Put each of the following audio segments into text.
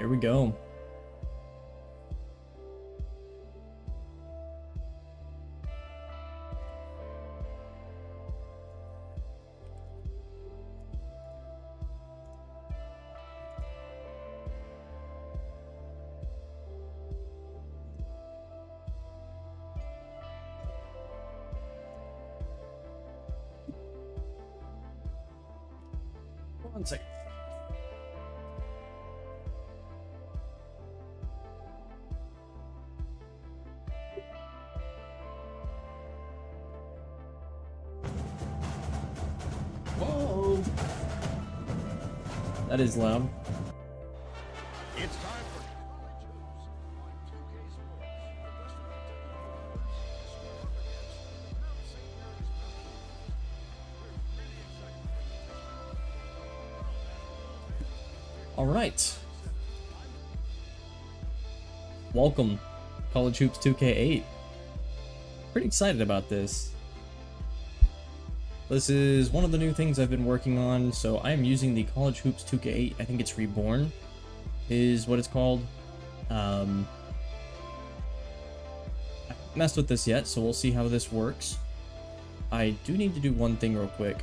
Here we go. One second. Whoa! That is loud. It's time for College Hoops on 2K Sports. The best of the technology score up against Mount St. Mary's Mountain. All right. Welcome, College Hoops 2K8. Pretty excited about this. This is one of the new things I've been working on, so I am using the College Hoops 2K8. I think it's Reborn, is what it's called. I haven't messed with this yet, so we'll see how this works. I do need to do one thing real quick.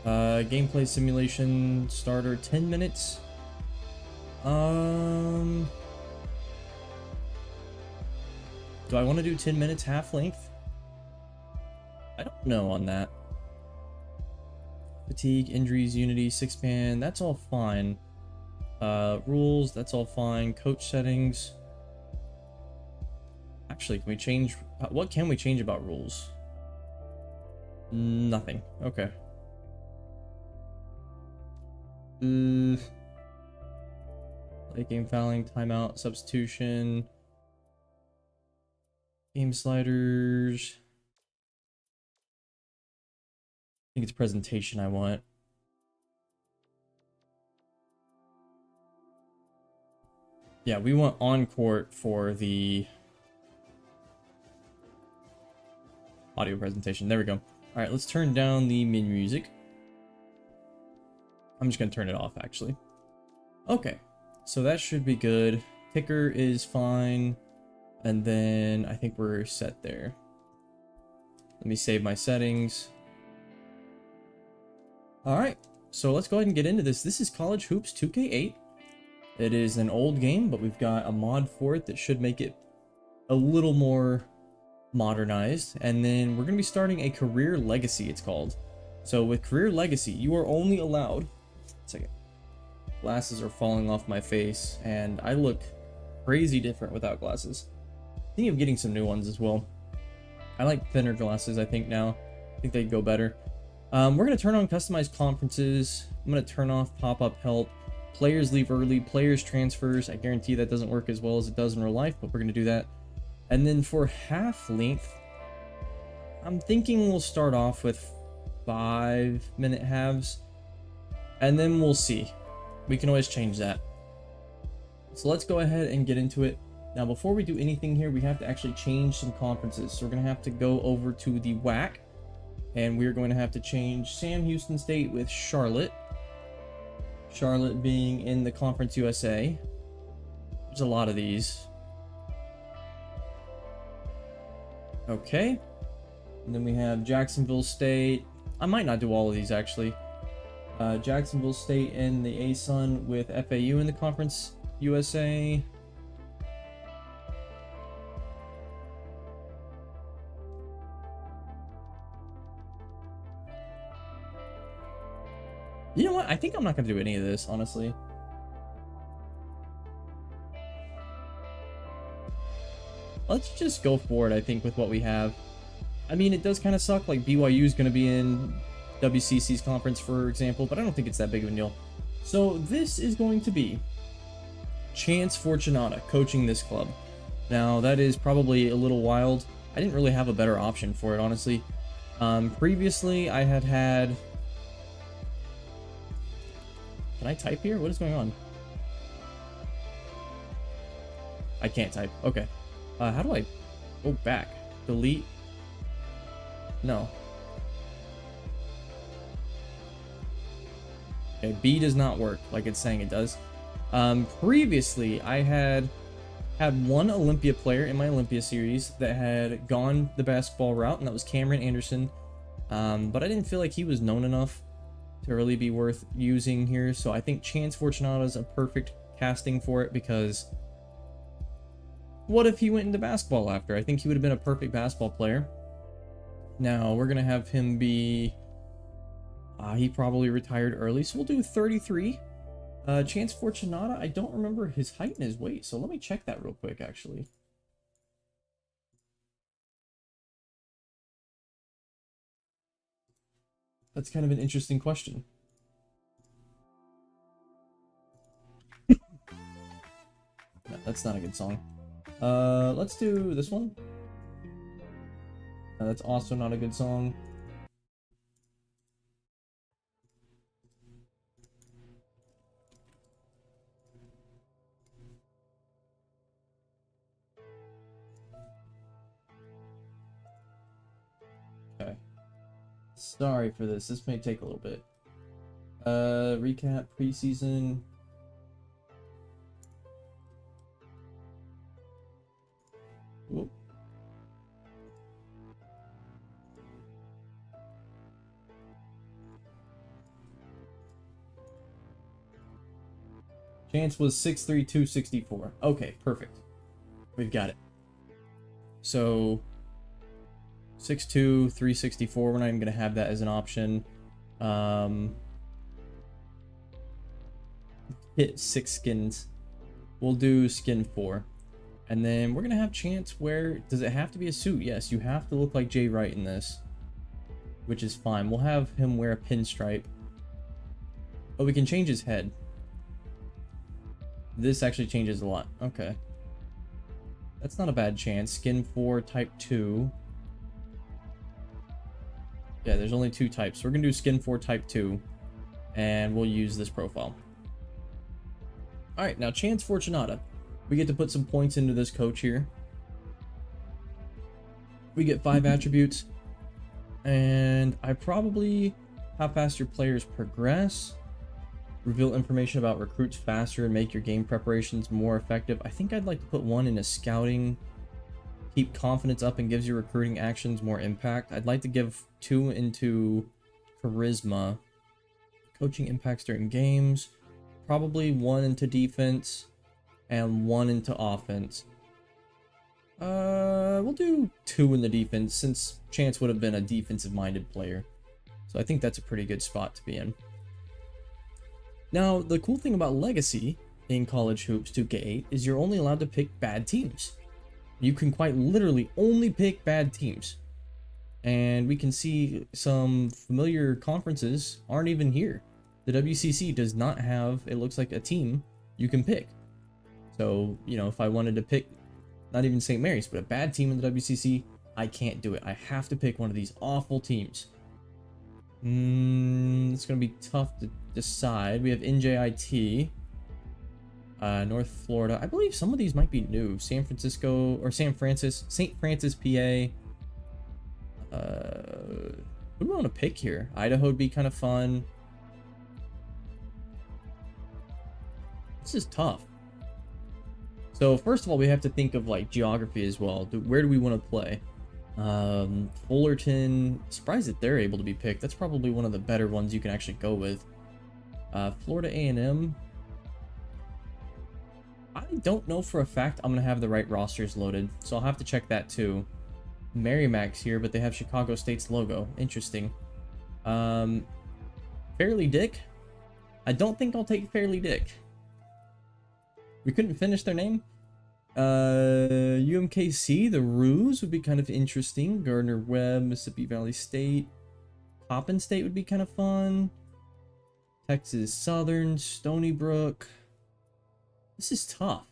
Gameplay simulation starter 10 minutes. Do I want to do 10 minutes half length? I don't know on that. Fatigue, injuries, unity, 6-man, that's all fine. Rules, that's all fine. Coach settings. Actually, can we change? What can we change about rules? Nothing. Okay. Late game fouling, timeout, substitution, game sliders. I think it's presentation I want. Yeah, we want on court for the audio presentation. There we go. All right, let's turn down the menu music. I'm just going to turn it off, actually. Okay, so that should be good. Ticker is fine. And then I think we're set there. Let me save my settings. All right, so let's go ahead and get into this. This is College Hoops 2K8. It is an old game, but we've got a mod for it that should make it a little more modernized. And then we're going to be starting a career legacy, it's called. So with career legacy, you are only allowed... Second. Glasses are falling off my face, and I look crazy different without glasses. Thinking of getting some new ones as well. I like thinner glasses, I think, now. I think they'd go better. We're going to turn on customized conferences. I'm going to turn off pop-up help. Players leave early. Players transfers. I guarantee that doesn't work as well as it does in real life, but we're going to do that. And then for half length, I'm thinking we'll start off with 5-minute halves. And then we'll see. We can always change that. So let's go ahead and get into it. Now, before we do anything here, we have to actually change some conferences. So we're going to have to go over to the WAC. And we're going to have to change Sam Houston State with Charlotte. Charlotte being in the Conference USA. There's a lot of these. Okay. And then we have Jacksonville State. I might not do all of these, actually. Jacksonville State and the ASUN with FAU in the Conference USA. You know what? I think I'm not going to do any of this, honestly. Let's just go for it, I think, with what we have. I mean, it does kind of suck. Like, BYU is going to be in WCC's conference, for example, but I don't think it's that big of a deal. So this is going to be Chance Fortunata coaching this club. Now, that is probably a little wild. I didn't really have a better option for it, honestly. Previously, I had... Can I type here? What is going on? I can't type. Okay. How do I go back? Delete? No. Okay, B does not work like it's saying it does. Previously, I had one Olympia player in my Olympia series that had gone the basketball route, and that was Cameron Anderson. But I didn't feel like he was known enough to really be worth using here, so I think Chance Fortunata is a perfect casting for it, because what if he went into basketball after? I think he would have been a perfect basketball player. Now, we're going to have him be... he probably retired early, so we'll do 33. Chance Fortunata, I don't remember his height and his weight, so let me check that real quick, actually. That's kind of an interesting question. No, that's not a good song. Let's do this one. That's also not a good song. Okay. Sorry for this. This may take a little bit. Recap preseason. Whoop. Chance was 6'3", 264. Okay, perfect. We've got it. So 6'2", 364. We're not even going to have that as an option. Hit 6 skins. We'll do skin 4. And then we're going to have Chance wear... Does it have to be a suit? Yes, you have to look like Jay Wright in this, which is fine. We'll have him wear a pinstripe. Oh, we can change his head. This actually changes a lot. Okay. That's not a bad chance. Skin 4, type 2. Yeah, there's only 2 types. So we're going to do skin 4, type 2. And we'll use this profile. Alright, now Chance Fortunata. We get to put some points into this coach here. We get 5 attributes. And I probably... How fast your players progress. Reveal information about recruits faster and make your game preparations more effective. I think I'd like to put 1 into scouting. Keep confidence up and gives your recruiting actions more impact. I'd like to give 2 into charisma. Coaching impacts during games. Probably 1 into defense. And 1 into offense. We'll do 2 in the defense, since Chance would have been a defensive-minded player. So I think that's a pretty good spot to be in. Now, the cool thing about Legacy in College Hoops 2K8 is you're only allowed to pick bad teams. You can quite literally only pick bad teams. And we can see some familiar conferences aren't even here. The WCC does not have, it looks like, a team you can pick. So, you know, if I wanted to pick, not even St. Mary's, but a bad team in the WCC, I can't do it. I have to pick one of these awful teams. It's going to be tough to decide. We have NJIT, North Florida. I believe some of these might be new. San Francisco, or St. Francis, PA. Who do we want to pick here? Idaho would be kind of fun. This is tough. So first of all, we have to think of like geography as well. Where do we want to play? Fullerton, surprised that they're able to be picked. That's probably one of the better ones you can actually go with. Florida A&M. I don't know for a fact I'm going to have the right rosters loaded, so I'll have to check that too. Merrimack's here, but they have Chicago State's logo. Interesting. Fairleigh Dick? I don't think I'll take Fairleigh Dick. We couldn't finish their name? UMKC, the Ruse would be kind of interesting. Gardner-Webb, Mississippi Valley State. Coppin State would be kind of fun. Texas Southern, Stony Brook. This is tough.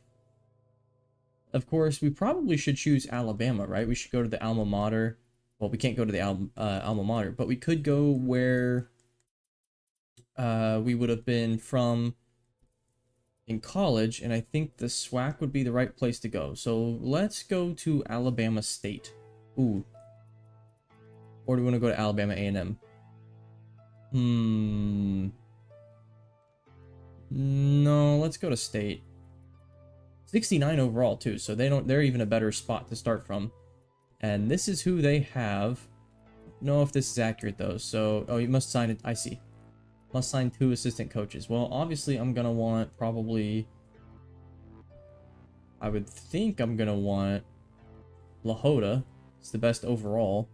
Of course, we probably should choose Alabama, right? We should go to the alma mater. Well, we can't go to the alma mater, but we could go where we would have been from in college, and I think the SWAC would be the right place to go. So let's go to Alabama State. Ooh. Or do we want to go to Alabama A&M? No, let's go to state. 69 overall too, so they're even a better spot to start from. And this is who they have. Know if this is accurate though. So, oh, you must sign it. I see. Must sign 2 assistant coaches. Well, obviously I'm gonna want probably, I would think I'm gonna want Lahota. It's the best overall.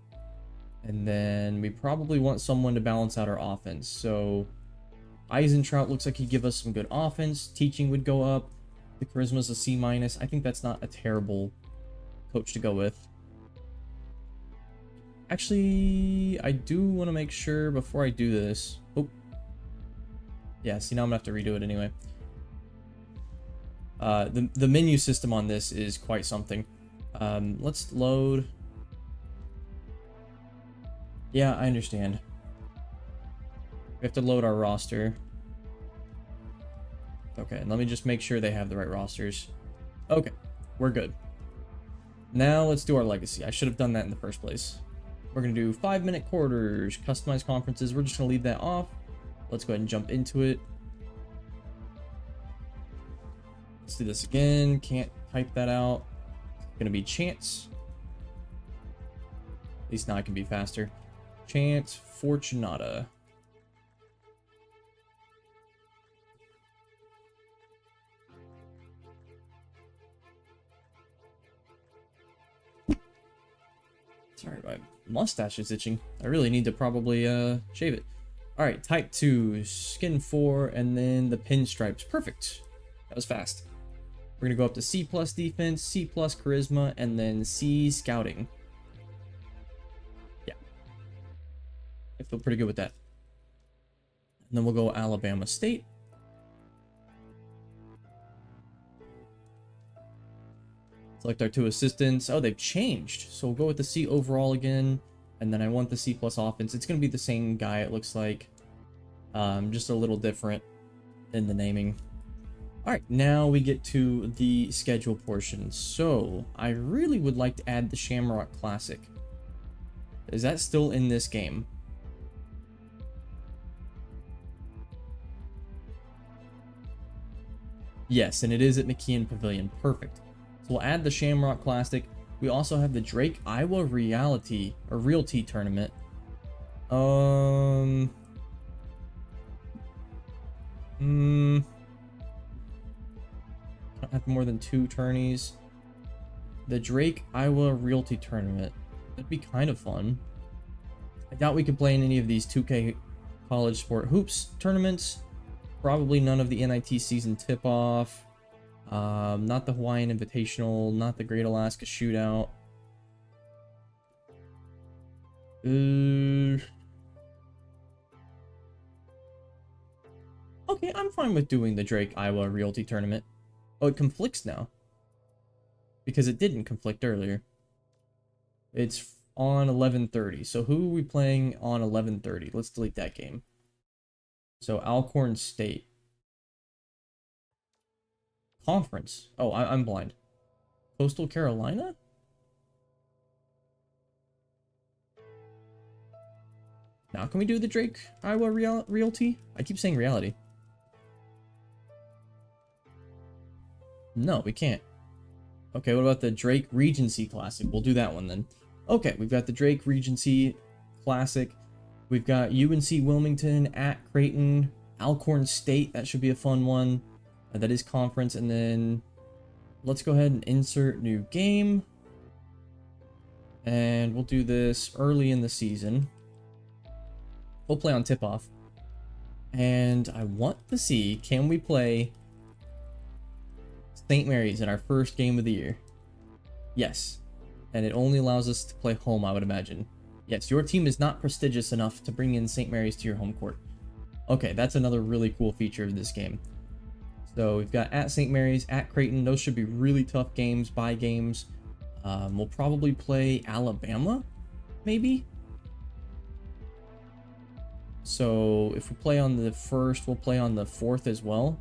And then we probably want someone to balance out our offense. So Eisentrout looks like he'd give us some good offense. Teaching would go up. The charisma's a C-. I think that's not a terrible coach to go with. Actually, I do want to make sure before I do this. Oh. Yeah, see, now I'm going to have to redo it anyway. The menu system on this is quite something. Let's load. Yeah, I understand. We have to load our roster. Okay, let me just make sure they have the right rosters. Okay, we're good. Now let's do our legacy. I should have done that in the first place. We're going to do 5-minute quarters, customized conferences. We're just going to leave that off. Let's go ahead and jump into it. Let's do this again. Can't type that out. It's going to be chance. At least now I can be faster. Chance Fortunata. Sorry, my mustache is itching. I really need to probably shave it. Alright, type 2, skin 4, and then the pinstripes. Perfect. That was fast. We're going to go up to C+ defense, C+ charisma, and then C scouting. Yeah. I feel pretty good with that. And then we'll go Alabama State. Select our 2 assistants. Oh, they've changed. So we'll go with the C overall again. And then I want the C+ offense. It's going to be the same guy, it looks like. Just a little different in the naming. Alright, now we get to the schedule portion. So, I really would like to add the Shamrock Classic. Is that still in this game? Yes, and it is at McKeon Pavilion. Perfect. So we'll add the Shamrock Classic. We also have the Drake Iowa Realty Tournament. Don't have more than 2 tourneys. The Drake Iowa Realty Tournament. That'd be kind of fun. I doubt we could play in any of these 2K College Sport Hoops tournaments. Probably none of the NIT season tip-off. Not the Hawaiian Invitational, not the Great Alaska Shootout. Okay, I'm fine with doing the Drake Iowa Realty Tournament. Oh, it conflicts now. Because it didn't conflict earlier. It's on 11:30. So who are we playing on 11:30? Let's delete that game. So Alcorn State. Conference. Oh, I'm blind. Coastal Carolina? Now can we do the Drake Iowa Realty? I keep saying reality. No, we can't. Okay, what about the Drake Regency Classic? We'll do that one then. Okay, we've got the Drake Regency Classic. We've got UNC Wilmington at Creighton. Alcorn State, that should be a fun one. That is conference. And then let's go ahead and insert new game. And we'll do this early in the season. We'll play on tip-off. And I want to see, can we play St. Mary's in our first game of the year? Yes. And it only allows us to play home, I would imagine. Yes, your team is not prestigious enough to bring in St. Mary's to your home court. Okay, that's another really cool feature of this game. So we've got at St. Mary's, at Creighton. Those should be really tough games, bye games. We'll probably play Alabama, maybe? So if we play on the 1st, we'll play on the 4th as well.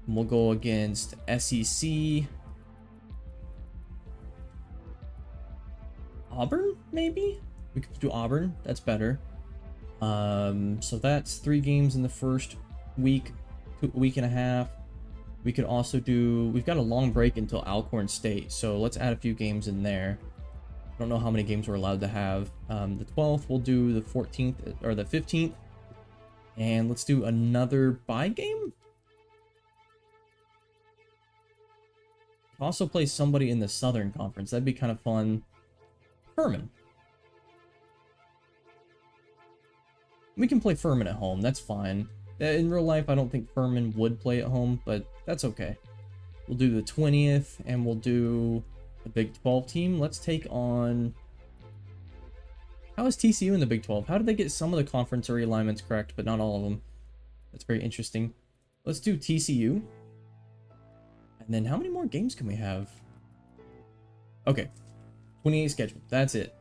And we'll go against SEC. Auburn, maybe? We could do Auburn. That's better. So that's 3 games in the first week, week and a half. We could also do, we've got a long break until Alcorn State, so let's add a few games in there. I don't know how many games we're allowed to have. The 12th, we'll do the 14th or the 15th. And let's do another bye game. Also play somebody in the Southern Conference. That'd be kind of fun. Furman. We can play Furman at home. That's fine. In real life, I don't think Furman would play at home, but that's okay. We'll do the 20th, and we'll do the Big 12 team. Let's take on... How is TCU in the Big 12? How did they get some of the conference realignments correct, but not all of them? That's very interesting. Let's do TCU. And then how many more games can we have? Okay. 28 schedule. That's it.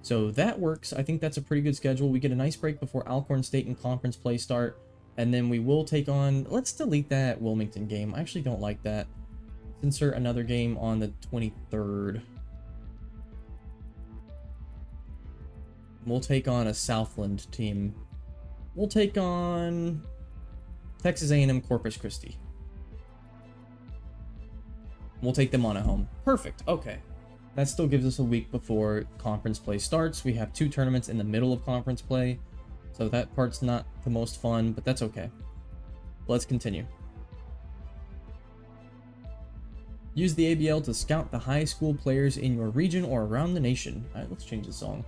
So that works. I think that's a pretty good schedule. We get a nice break before Alcorn State and conference play start. And then we will take on... Let's delete that Wilmington game. I actually don't like that. Let's insert another game on the 23rd. We'll take on a Southland team. We'll take on Texas A&M Corpus Christi. We'll take them on at home. Perfect. Okay. That still gives us a week before conference play starts. We have 2 tournaments in the middle of conference play. So that part's not the most fun, but that's okay. Let's continue. Use the ABL to scout the high school players in your region or around the nation. All right, let's change the song.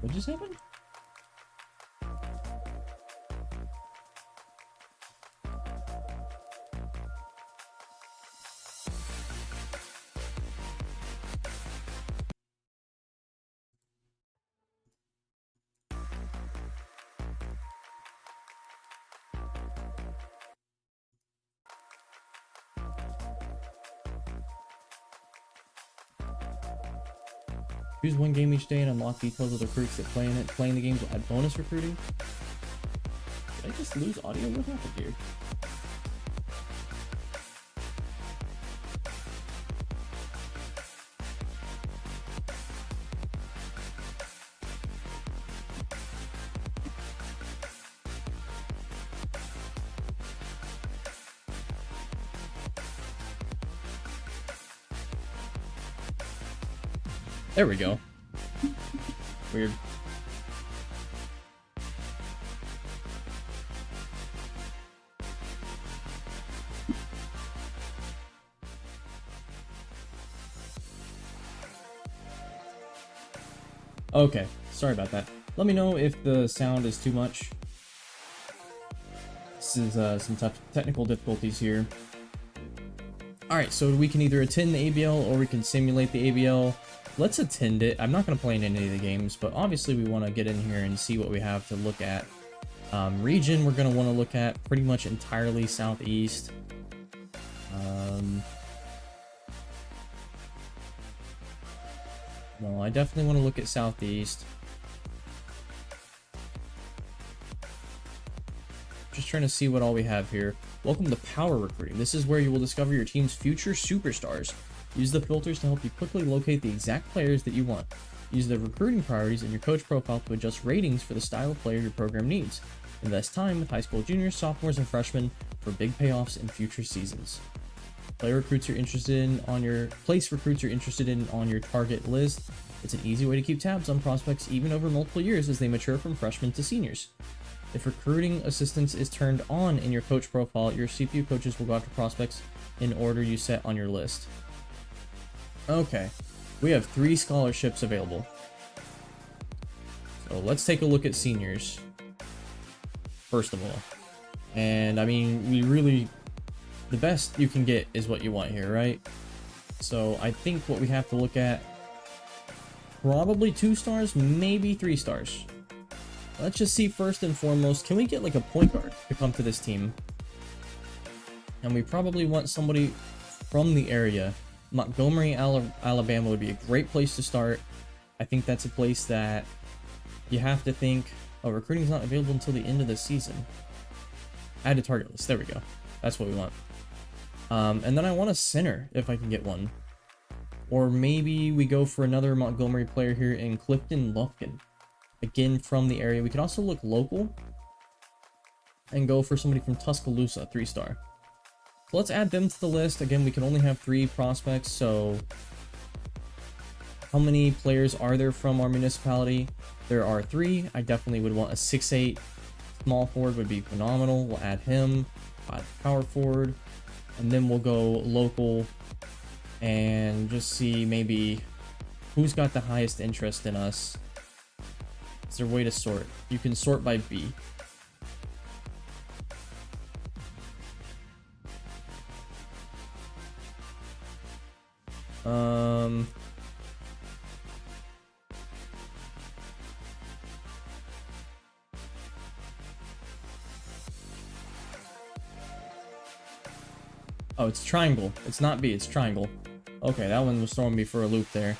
What just happened? Choose one game each day and unlock details of the recruits that play in it. Playing the games will add bonus recruiting. Did I just lose audio? What happened here? There we go. Weird. Okay, sorry about that. Let me know if the sound is too much. This is some tough technical difficulties here. Alright, so we can either attend the ABL or we can simulate the ABL. Let's attend it. I'm not going to play in any of the games, but obviously we want to get in here and see what we have to look at. Region, we're going to want to look at pretty much entirely southeast. No, I definitely want to look at southeast. Just trying to see what all we have here. Welcome to Power Recruiting. This is where you will discover your team's future superstars. Use the filters to help you quickly locate the exact players that you want. Use the recruiting priorities in your coach profile to adjust ratings for the style of player your program needs. Invest time with high school juniors, sophomores, and freshmen for big payoffs in future seasons. Place recruits you're interested in on your target list. It's an easy way to keep tabs on prospects even over multiple years as they mature from freshmen to seniors. If recruiting assistance is turned on in your coach profile, your CPU coaches will go after prospects in order you set on your list. Okay, we have 3 scholarships available. So let's take a look at seniors, first of all. And I mean, the best you can get is what you want here, right? So I think what we have to look at, probably 2 stars, maybe 3 stars. Let's just see first and foremost, can we get like a point guard to come to this team? And we probably want somebody from the area. Montgomery, Alabama would be a great place to start. I think that's a place that you have to think, oh, recruiting's not available until the end of the season. Add to target list. There we go. That's what we want. And then I want a center if I can get one. Or maybe we go for another Montgomery player here in Clifton Lufkin. Again, from the area. We could also look local and go for somebody from Tuscaloosa, 3-star. So let's add them to the list. Again, we can only have 3 prospects, so how many players are there from our municipality? There are 3. I definitely would want a 6'8". Small forward would be phenomenal. We'll add him. Power forward. And then we'll go local and just see maybe who's got the highest interest in us. Is there a way to sort? You can sort by B. Oh, it's triangle. It's not B, it's triangle. Okay, that one was throwing me for a loop there.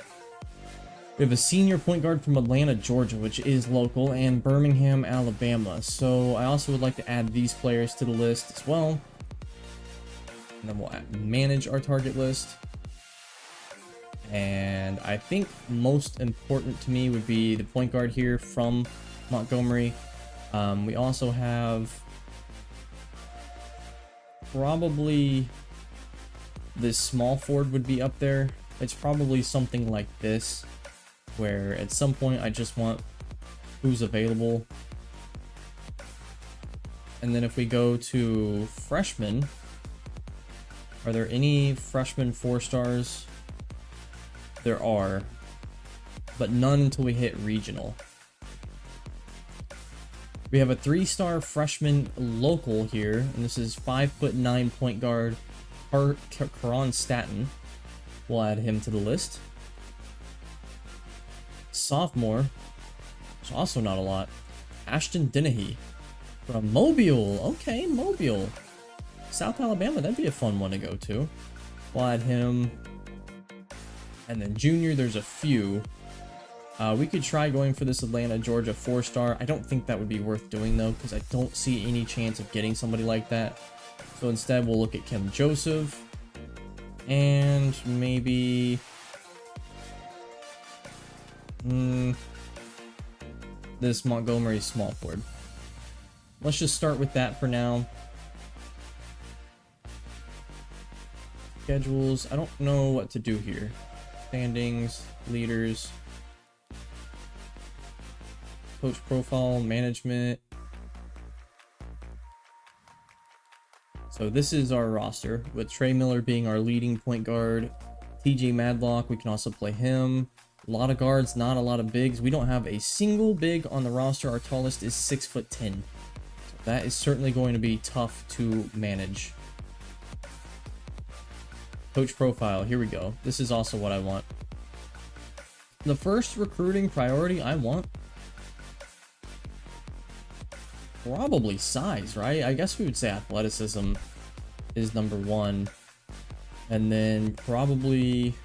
We have a senior point guard from Atlanta, Georgia, which is local, and Birmingham, Alabama. So I also would like to add these players to the list as well. And then we'll manage our target list. And I think most important to me would be the point guard here from Montgomery. We also have probably this small forward would be up there. It's probably something like this, where at some point I just want who's available. And then if we go to freshmen, are there any freshman 4-stars? There are, but none until we hit regional. We have a 3-star freshman local here, and this is 5'9" point guard Karan Staten. We'll add him to the list. Sophomore, it's also not a lot. Ashton Dennehy from Mobile. Okay, Mobile. South Alabama, that'd be a fun one to go to. We'll add him. And then junior, there's a few. We could try going for this Atlanta, Georgia 4-star. I don't think that would be worth doing, though, because I don't see any chance of getting somebody like that. So instead, we'll look at Kim Joseph. And maybe... this Montgomery small forward. Let's just start with that for now. Schedules. I don't know what to do here. Standings, leaders, coach profile, management. So this is our roster, with Trey Miller being our leading point guard. TJ Madlock, we can also play him. A lot of guards, not a lot of bigs. We don't have a single big on the roster. Our tallest is 6'10". So that is certainly going to be tough to manage. Coach profile, here we go. This is also what I want. The first recruiting priority I want, probably size, right? I guess we would say athleticism is number 1. And then probably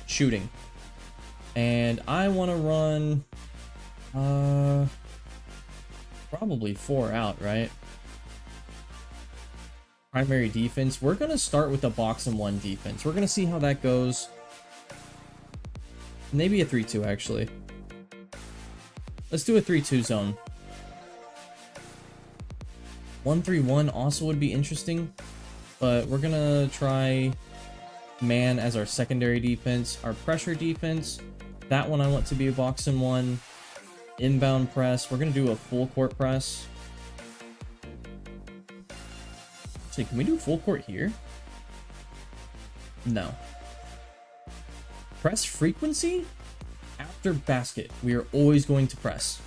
shooting. And I want to run probably 4 out, right? Primary defense. We're going to start with the box and 1 defense. We're going to see how that goes. Maybe a 3-2, actually. Let's do a 3-2 zone. 1-3-1 also would be interesting, but we're going to try man as our secondary defense. Our pressure defense, that one I want to be a box and 1. Inbound press, we're going to do a full court press. So can we do full court here? No. Press frequency? After basket, we are always going to press.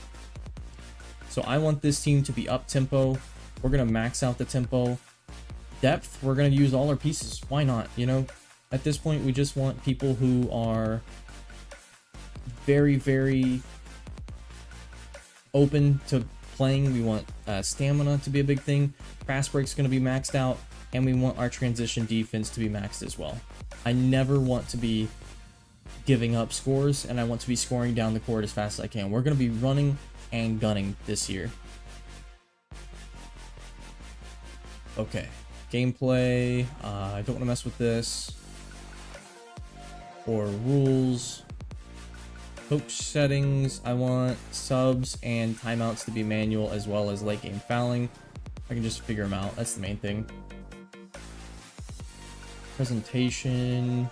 So I want this team to be up tempo. We're going to max out the tempo. Depth, we're going to use all our pieces. Why not? You know, at this point, we just want people who are very, very open to playing. We want stamina to be a big thing. Fast break's going to be maxed out, and we want our transition defense to be maxed as well. I never want to be giving up scores, and I want to be scoring down the court as fast as I can. We're going to be running and gunning this year. Okay, gameplay. I don't want to mess with this. Or rules. Coach settings. I want subs and timeouts to be manual, as well as late game fouling. I can just figure them out. That's the main thing. Presentation.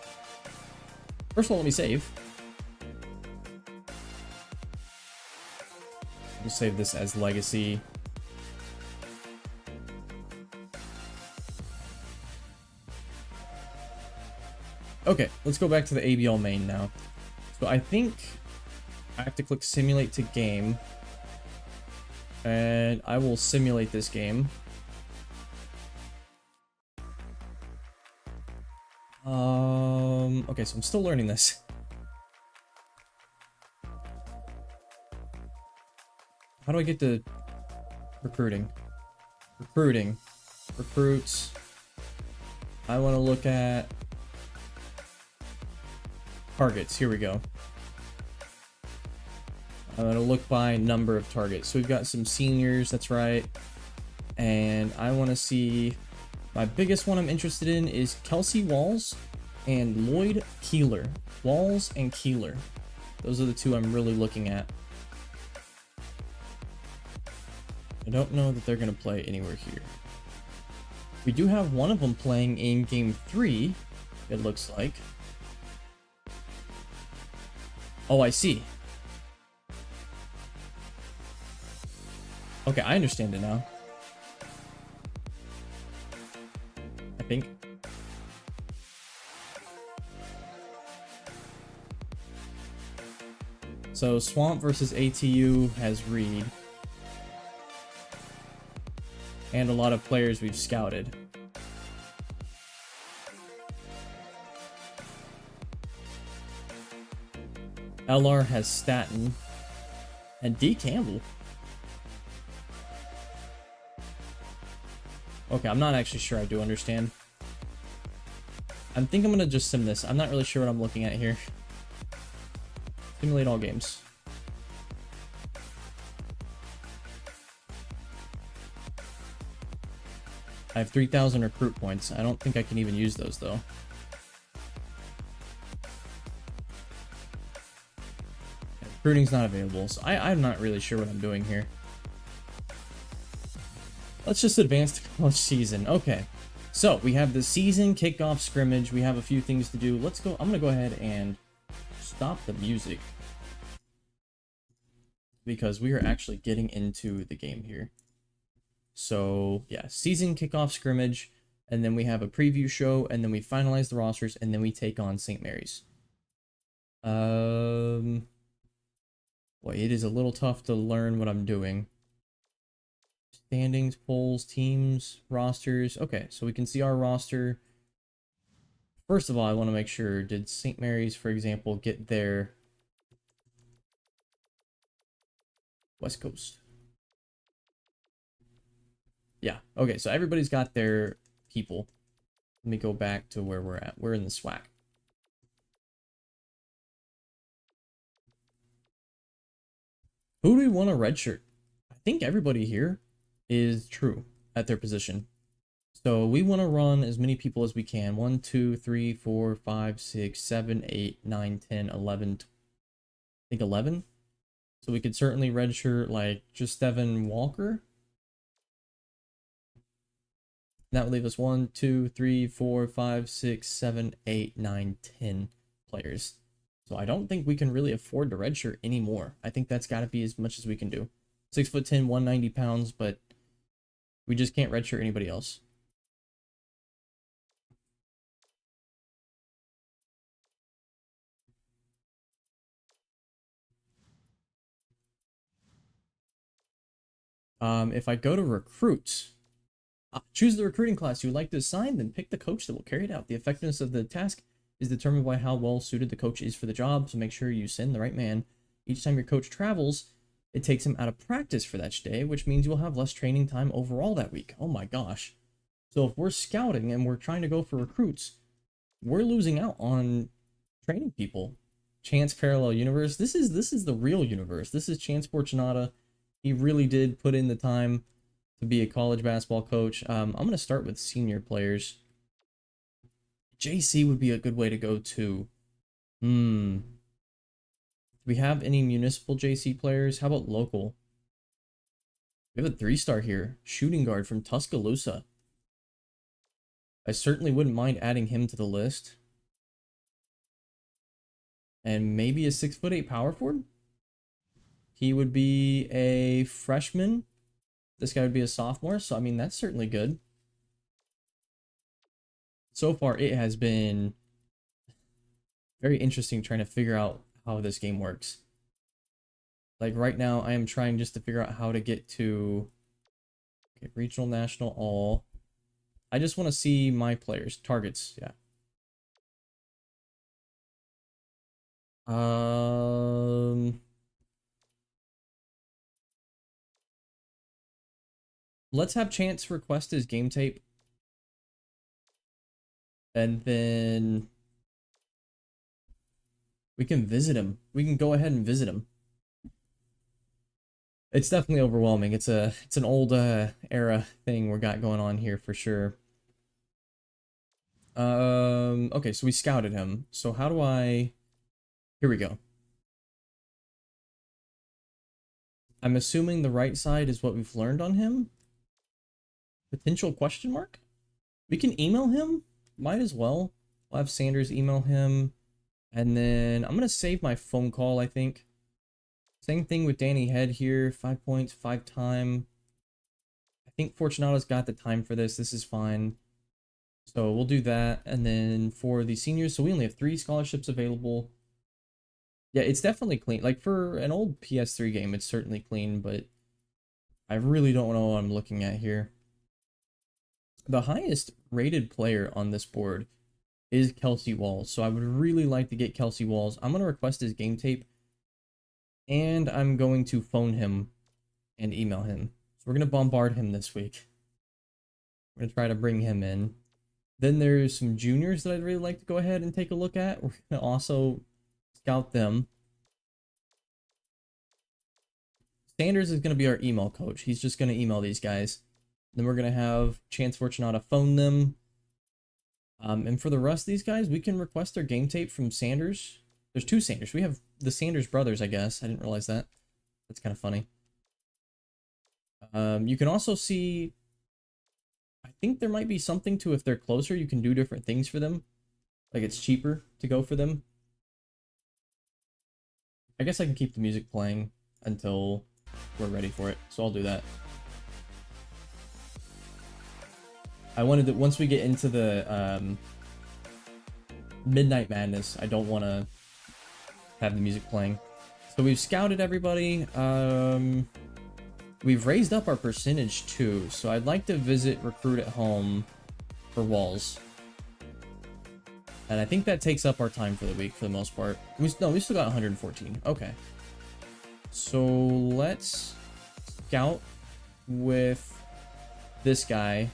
First of all, let me save. We'll save this as legacy. Okay, let's go back to the ABL main now. So I think I have to click simulate to game. And I will simulate this game. Okay, so I'm still learning this. How do I get to recruiting? Recruiting. Recruits. I want to look at targets. Here we go. I'm going to look by number of targets. So we've got some seniors, that's right. And I want to see, my biggest one I'm interested in is Kelsey Walls and Lloyd Keeler. Walls and Keeler. Those are the two I'm really looking at. I don't know that they're going to play anywhere here. We do have one of them playing in game 3, it looks like. Oh, I see. Okay, I understand it now. I think. So, Swamp versus ATU has Reed. And a lot of players we've scouted. LR has Staten. And D. Campbell. Okay, I'm not actually sure I do understand. I think I'm gonna just sim this. I'm not really sure what I'm looking at here. Simulate all games. I have 3,000 recruit points. I don't think I can even use those though. Recruiting's not available, so I'm not really sure what I'm doing here. Let's just advance to college season. Okay, so we have the season kickoff scrimmage. We have a few things to do. Let's go. I'm gonna go ahead and stop the music because we are actually getting into the game here. So yeah, season kickoff scrimmage, and then we have a preview show, and then we finalize the rosters, and then we take on St. Mary's. Boy, it is a little tough to learn what I'm doing. Standings, polls, teams, rosters. Okay, so we can see our roster. First of all, I want to make sure, did St. Mary's, for example, get their West Coast? Yeah, okay, so everybody's got their people. Let me go back to where we're at. We're in the SWAC. Who do we want a redshirt? I think everybody here is true at their position. So we want to run as many people as we can. 1, 2, 3, 4, 5, 6, 7, 8, 9, 10, 11. I think 11. So we could certainly redshirt like just Devin Walker. That would leave us 1, 2, 3, 4, 5, 6, 7, 8, 9, 10 players. So I don't think we can really afford to redshirt anymore. I think that's got to be as much as we can do. 6'10", 190 pounds, but we just can't redshirt anybody else. If I go to recruits, choose the recruiting class you would like to assign, then pick the coach that will carry it out. The effectiveness of the task is determined by how well suited the coach is for the job, so make sure you send the right man. Each time your coach travels, it takes him out of practice for that day, which means you'll have less training time overall that week. Oh my gosh. So if we're scouting and we're trying to go for recruits, we're losing out on training people. Chance Parallel Universe. This is the real universe. This is Chance Fortunata. He really did put in the time to be a college basketball coach. I'm gonna start with senior players. JC would be a good way to go too. Do we have any municipal JC players? How about local? We have a 3-star here. Shooting guard from Tuscaloosa. I certainly wouldn't mind adding him to the list. And maybe a 6'8" power forward? He would be a freshman. This guy would be a sophomore, so I mean, that's certainly good. So far, it has been very interesting trying to figure out how this game works. Like right now, I am trying just to figure out how to get to regional, national, all. I just want to see my players, targets, yeah. Let's have Chance request his game tape. And then we can visit him. We can go ahead and visit him. It's definitely overwhelming. It's an old era thing we got going on here for sure. Okay, so we scouted him. So how do I... Here we go. I'm assuming the right side is what we've learned on him. Potential question mark? We can email him. Might as well. We'll have Sanders email him. And then I'm going to save my phone call, I think. Same thing with Danny Head here. 5 points, 5 time. I think Fortunata's got the time for this. This is fine. So we'll do that. And then for the seniors, so we only have 3 scholarships available. Yeah, it's definitely clean. Like for an old PS3 game, it's certainly clean, but I really don't know what I'm looking at here. The highest rated player on this board is Kelsey Walls. So I would really like to get Kelsey Walls. I'm going to request his game tape. And I'm going to phone him and email him. So we're going to bombard him this week. We're going to try to bring him in. Then there's some juniors that I'd really like to go ahead and take a look at. We're going to also scout them. Sanders is going to be our email coach. He's just going to email these guys. Then we're going to have Chance Fortunata phone them. And for the rest of these guys, we can request their game tape from Sanders. There's 2 Sanders. We have the Sanders brothers, I guess. I didn't realize that. That's kind of funny. You can also see... I think there might be something to if they're closer, you can do different things for them. Like it's cheaper to go for them. I guess I can keep the music playing until we're ready for it. So I'll do that. I wanted to, once we get into the Midnight Madness, I don't want to have the music playing. So we've scouted everybody. We've raised up our percentage too, so I'd like to visit Recruit at Home for Walls. And I think that takes up our time for the week for the most part. No, we still got 114. Okay. So let's scout with this guy.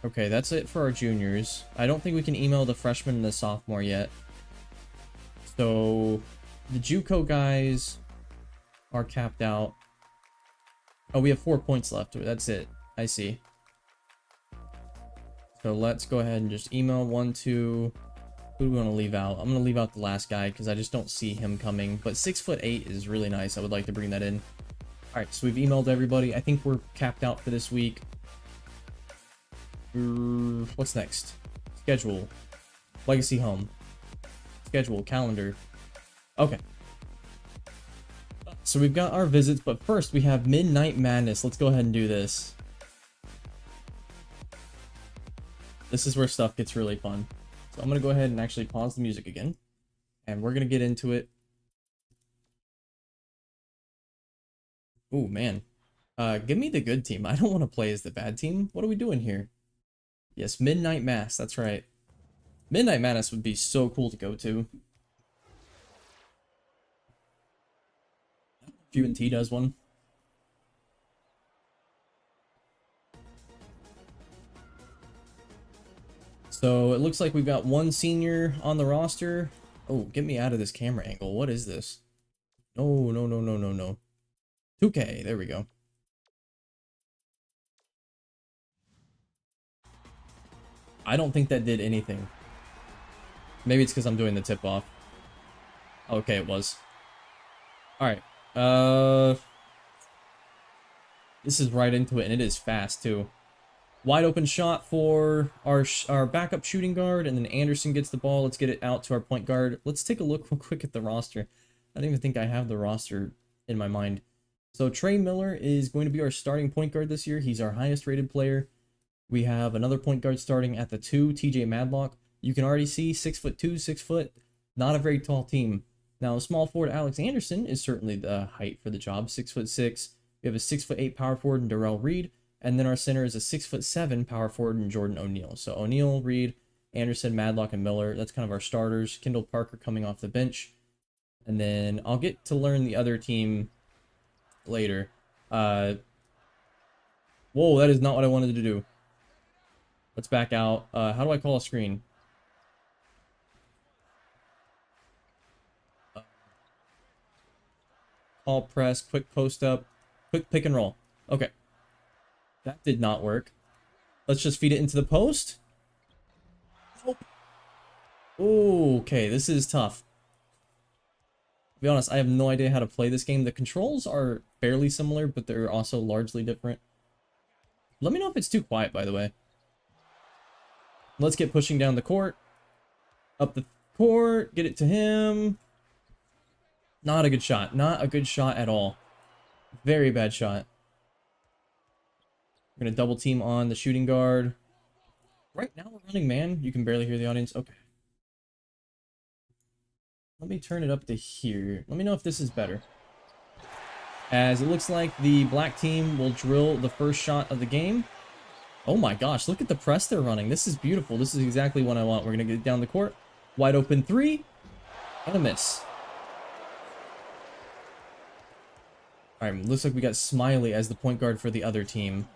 Okay, that's it for our juniors. I don't think we can email the freshman and the sophomore yet. So the JUCO guys are capped out. Oh, we have 4 points left. That's it. I see. So let's go ahead and just email 1, 2. Who do we want to leave out? I'm going to leave out the last guy because I just don't see him coming. But 6'8" is really nice. I would like to bring that in. All right, so we've emailed everybody. I think we're capped out for this week. What's next? Schedule. Legacy Home. Schedule. Calendar. Okay. So we've got our visits, but first we have Midnight Madness. Let's go ahead and do this. This is where stuff gets really fun. So I'm going to go ahead and actually pause the music again. And we're going to get into it. Ooh, man. Give me the good team. I don't want to play as the bad team. What are we doing here? Yes, Midnight Mass. That's right. Midnight Madness would be so cool to go to. UNT does one. So it looks like we've got one senior on the roster. Oh, get me out of this camera angle. What is this? No, no, no, no, no, no. 2K, there we go. I don't think that did anything. Maybe it's because I'm doing the tip-off. Okay, it was. Alright. This is right into it, and it is fast, too. Wide open shot for our backup shooting guard, and then Anderson gets the ball. Let's get it out to our point guard. Let's take a look real quick at the roster. I don't even think I have the roster in my mind. So Trey Miller is going to be our starting point guard this year. He's our highest rated player. We have another point guard starting at the 2, TJ Madlock. You can already see 6'2", 6 foot, not a very tall team. Now, small forward Alex Anderson is certainly the height for the job, 6'6". We have a 6'8" power forward in Darrell Reed. And then our center is a 6'7" power forward in Jordan O'Neal. So O'Neal, Reed, Anderson, Madlock, and Miller. That's kind of our starters. Kendall Parker coming off the bench. And then I'll get to learn the other team later. Whoa, that is not what I wanted to do. Let's back out. How do I call a screen? Call press, quick post up, quick pick and roll. Okay. That did not work. Let's just feed it into the post. Nope. Okay, this is tough. To be honest, I have no idea how to play this game. The controls are fairly similar, but they're also largely different. Let me know if it's too quiet, by the way. Let's get pushing down the court. Up the court. Get it to him. Not a good shot. Not a good shot at all. Very bad shot. We're going to double team on the shooting guard. Right now we're running man. You can barely hear the audience. Okay. Let me turn it up to here. Let me know if this is better. As it looks like the black team will drill the first shot of the game. Oh my gosh, look at the press they're running. This is beautiful. This is exactly what I want. We're going to get down the court. Wide open 3. And a miss. Alright, looks like we got Smiley as the point guard for the other team.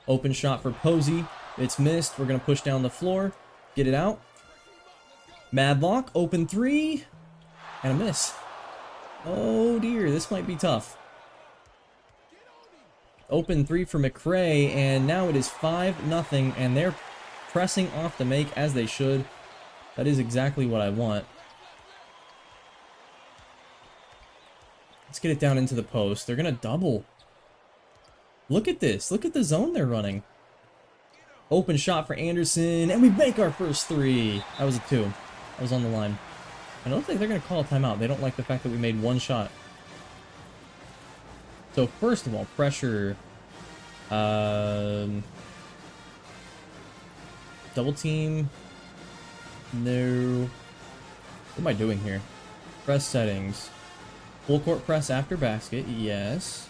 Open shot for Posey. It's missed. We're going to push down the floor. Get it out. Madlock, open 3. And a miss. Oh dear, this might be tough. Open 3 for McRae, and now it is 5-0, and they're pressing off the make as they should. That is exactly what I want. Let's get it down into the post. They're going to double. Look at this. Look at the zone they're running. Open shot for Anderson, and we make our first 3. That was a 2. That was on the line. I don't think they're going to call a timeout. They don't like the fact that we made 1 shot. So first of all, pressure. Double team. No. What am I doing here? Press settings. Full court press after basket. Yes.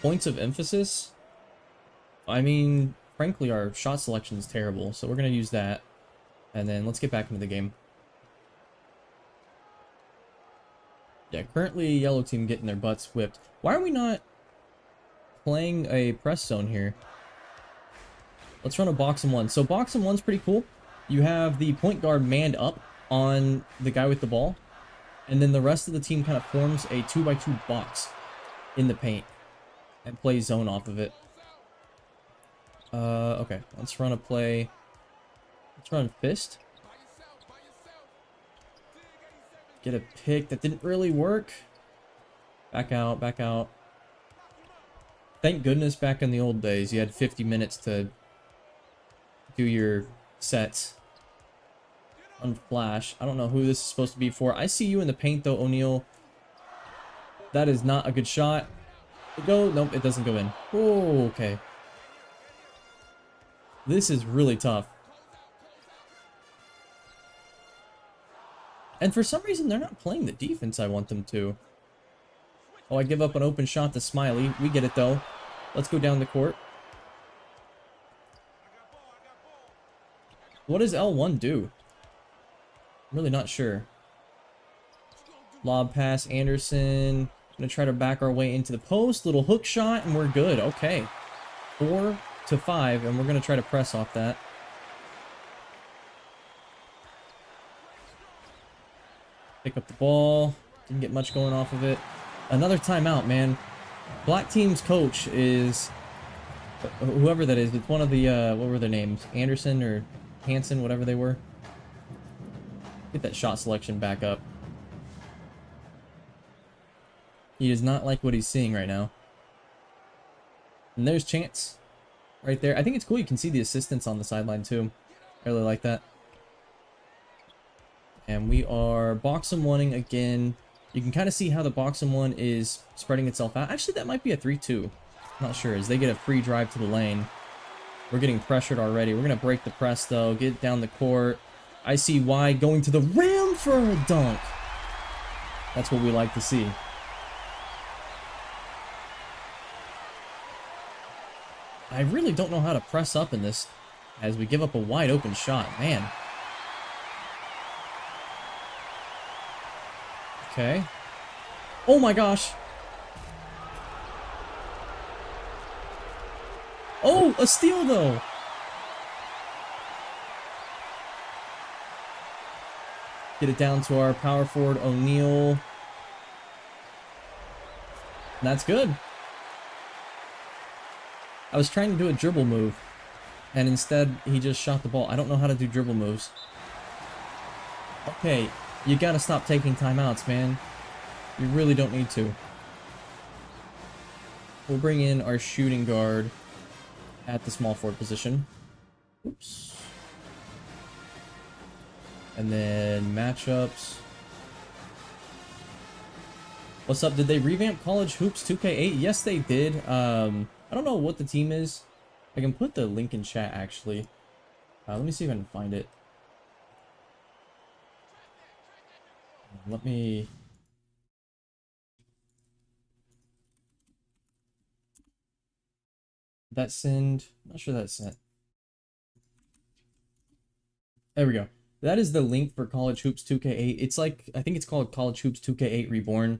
Points of emphasis. I mean, frankly, our shot selection is terrible, so we're going to use that. And then let's get back into the game. Yeah, currently yellow team getting their butts whipped. Why are we not playing a press zone here? Let's run a box and 1. So box and 1's pretty cool. You have the point guard manned up on the guy with the ball. And then the rest of the team kind of forms a 2x2 box in the paint and plays zone off of it. Okay, let's run a play. Let's run fist. Get a pick. That didn't really work. Back out, back out. Thank goodness back in the old days you had 50 minutes to do your sets on Flash. I don't know who this is supposed to be for. I see you in the paint though, O'Neal. That is not a good shot. Go. Nope, it doesn't go in. Oh, okay. This is really tough. And for some reason, they're not playing the defense I want them to. Oh, I give up an open shot to Smiley. We get it, though. Let's go down the court. What does L1 do? I'm really not sure. Lob pass, Anderson. Gonna try to back our way into the post. Little hook shot, and we're good. Okay. 4 to 5, and we're gonna try to press off that. Pick up the ball. Didn't get much going off of it. Another timeout, man. Black team's coach is... whoever that is. It's one of the, what were their names? Anderson or Hanson, whatever they were. Get that shot selection back up. He does not like what he's seeing right now. And there's Chance. Right there. I think it's cool you can see the assistants on the sideline too. I really like that. And we are box and oneing again. You can kind of see how the box and one is spreading itself out. Actually, that might be a 3-2. Not sure. As they get a free drive to the lane. We're getting pressured already. We're going to break the press, though. Get down the court. I see why going to the rim for a dunk. That's what we like to see. I really don't know how to press up in this as we give up a wide open shot. Man. Okay. Oh my gosh. Oh, a steal though. Get it down to our power forward, O'Neal. That's good. I was trying to do a dribble move, and instead he just shot the ball. I don't know how to do dribble moves. Okay, you gotta stop taking timeouts, man. You really don't need to. We'll bring in our shooting guard at the small forward position. Oops. And then matchups. What's up? Did they revamp College Hoops 2K8? Yes, they did. I don't know what the team is. I can put the link in chat, actually. Let me see if I can find it. Let me... That send... I'm not sure that's sent. There we go. That is the link for College Hoops 2K8. It's like... I think it's called College Hoops 2K8 Reborn.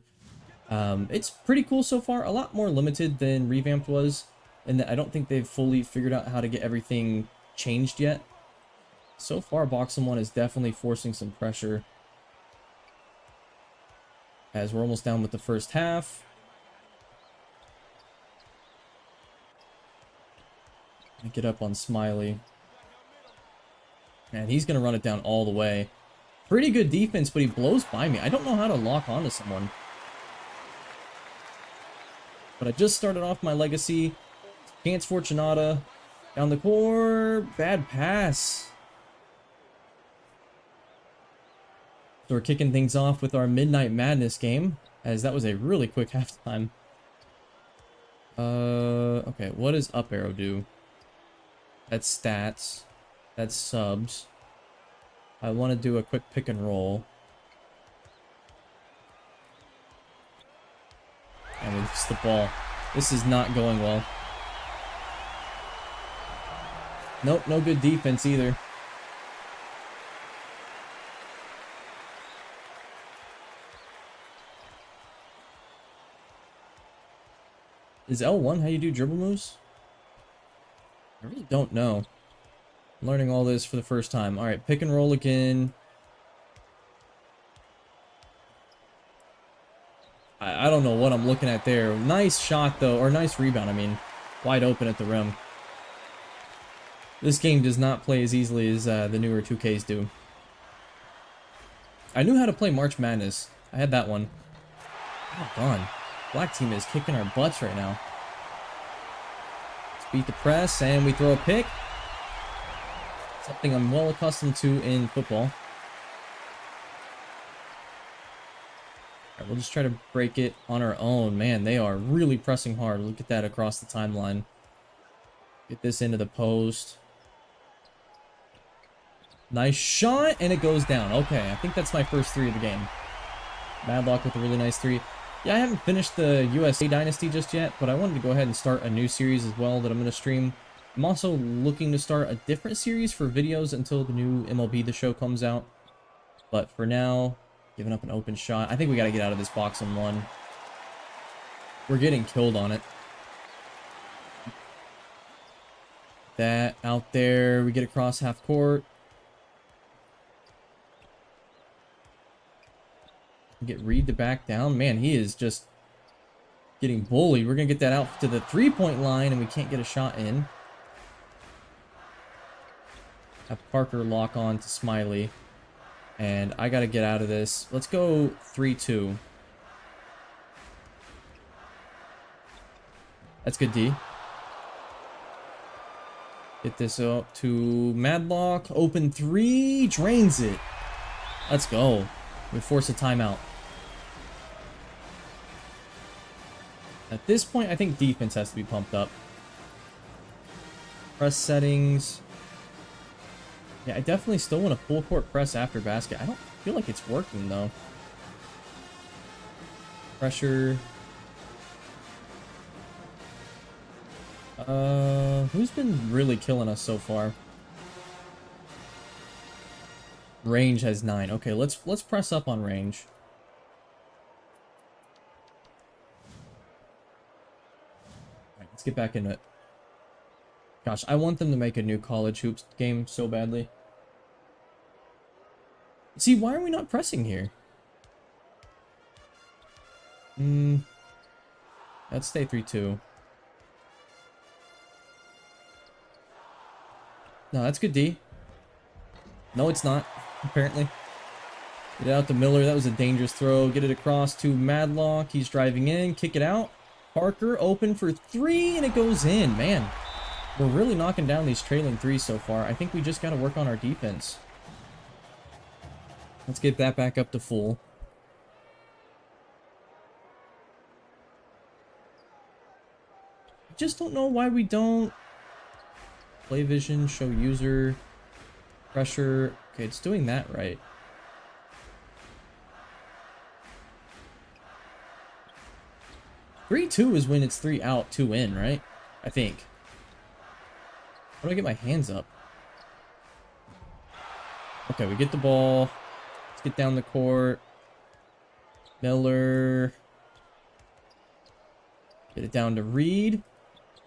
It's pretty cool so far. A lot more limited than Revamped was. And I don't think they've fully figured out how to get everything changed yet. So far, Box and One is definitely forcing some pressure. As we're almost done with the first half. Get up on Smiley. And he's going to run it down all the way. Pretty good defense, but he blows by me. I don't know how to lock onto someone. But I just started off my legacy. Chance Fortunata. Down the court. Bad pass. So we're kicking things off with our Midnight Madness game. As that was a really quick halftime. Okay, what does up arrow do? That's stats. That's subs. I want to do a quick pick and roll. And we lose the ball. This is not going well. Nope, no good defense either. Is L1 how you do dribble moves? I really don't know. I'm learning all this for the first time. Alright, pick and roll again. I don't know what I'm looking at there. Nice shot, though. Or nice rebound, I mean. Wide open at the rim. This game does not play as easily as the newer 2Ks do. I knew how to play March Madness. I had that one. Oh, gone. Black team is kicking our butts right now. Let's beat the press, and we throw a pick. Something I'm well accustomed to in football. Alright, we'll just try to break it on our own. Man, they are really pressing hard. Look at that across the timeline. Get this into the post. Nice shot, and it goes down. Okay, I think that's my first three of the game. Madlock with a really nice three. Yeah, I haven't finished the USA Dynasty just yet, but I wanted to go ahead and start a new series as well that I'm going to stream. I'm also looking to start a different series for videos until the new MLB The Show comes out. But for now, giving up an open shot. I think we got to get out of this box on one. We're getting killed on it. That out there. We get across half court. Get Reed to back down. Man, he is just getting bullied. We're going to get that out to the three-point line, and we can't get a shot in. Have Parker lock on to Smiley. And I got to get out of this. Let's go 3-2. That's good, D. Get this up to Madlock. Open three. Drains it. Let's go. We force a timeout. At this point, I think defense has to be pumped up. Press settings. Yeah, I definitely still want a full court press after basket. I don't feel like it's working, though. Pressure. Who's been really killing us so far? Range has 9. Okay, let's press up on range. Alright, let's get back into it. Gosh, I want them to make a new college hoops game so badly. See, why are we not pressing here? Let's stay 3-2. No, that's good, D. No, it's not, apparently. Get it out to Miller. That was a dangerous throw. Get it across to Madlock. He's driving in. Kick it out. Parker open for 3, and it goes in. Man, we're really knocking down these trailing threes so far. I think we just got to work on our defense. Let's get that back up to full. I just don't know why we don't. Play vision, show user, pressure. Okay, it's doing that right. Three, 2 is when it's 3 out, 2 in, right? I think. How do I get my hands up? Okay, we get the ball. Let's get down the court. Miller. Get it down to Reed.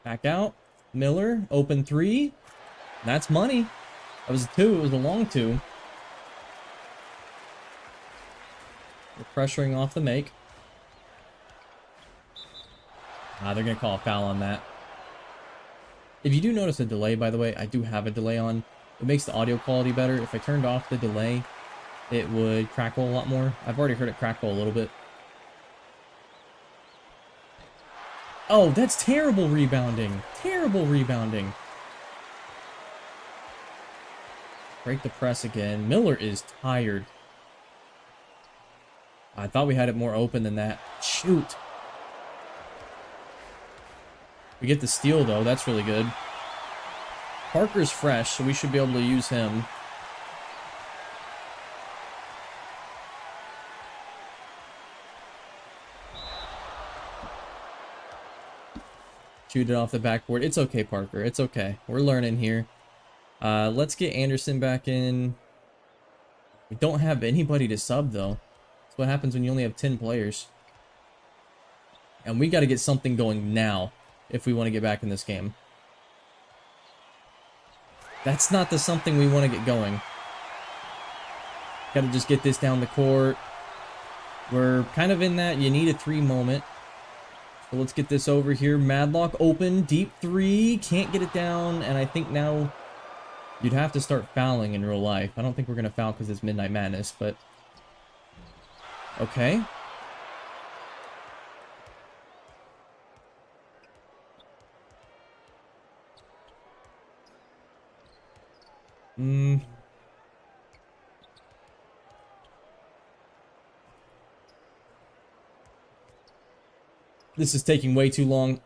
Back out. Miller, open 3. That's money. That was a 2. It was a long 2. We're pressuring off the make. They're going to call a foul on that. If you do notice a delay, by the way, I do have a delay on. It makes the audio quality better. If I turned off the delay, it would crackle a lot more. I've already heard it crackle a little bit. Oh, that's terrible rebounding. Terrible rebounding. Break the press again. Miller is tired. I thought we had it more open than that. Shoot. We get the steal, though. That's really good. Parker's fresh, so we should be able to use him. Shoot it off the backboard. It's okay, Parker. It's okay. We're learning here. Let's get Anderson back in. We don't have anybody to sub, though. That's what happens when you only have 10 players. And we got to get something going now if we want to get back in this game. That's not the something we want to get going. Got to just get this down the court. We're kind of in that you need a 3 moment. So let's get this over here. Madlock open, deep 3. Can't get it down. And I think now you'd have to start fouling in real life. I don't think we're going to foul because it's Midnight Madness, but okay. This is taking way too long.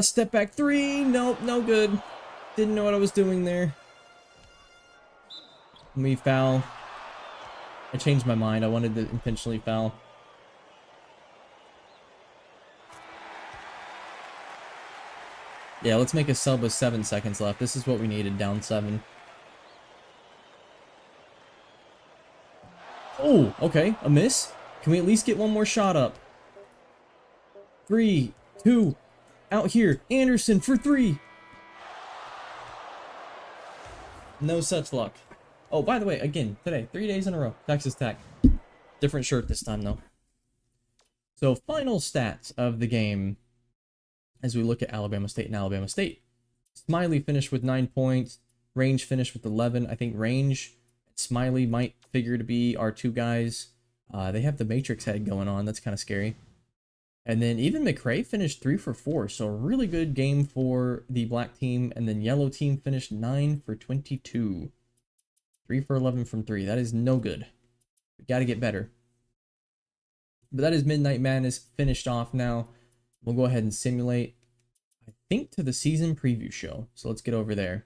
Step back 3. Nope, no good. Didn't know what I was doing there. Let me foul. I changed my mind. I wanted to intentionally foul. Yeah, let's make a sub with 7 seconds left. This is what we needed, down 7. Oh, okay. A miss. Can we at least get one more shot up? 3, 2, out here. Anderson for 3. No such luck. Oh, by the way, again, today, 3 days in a row. Texas Tech. Different shirt this time, though. So, final stats of the game as we look at Alabama State and Alabama State. Smiley finished with 9 points. Range finished with 11. I think Range and Smiley might figure to be our 2 guys. They have the Matrix head going on. That's kind of scary. And then even McRae finished 3 for 4. So a really good game for the black team. And then yellow team finished 9 for 22. 3 for 11 from 3. That is no good. We got to get better. But that is Midnight Madness finished off now. We'll go ahead and simulate, I think, to the season preview show. So let's get over there.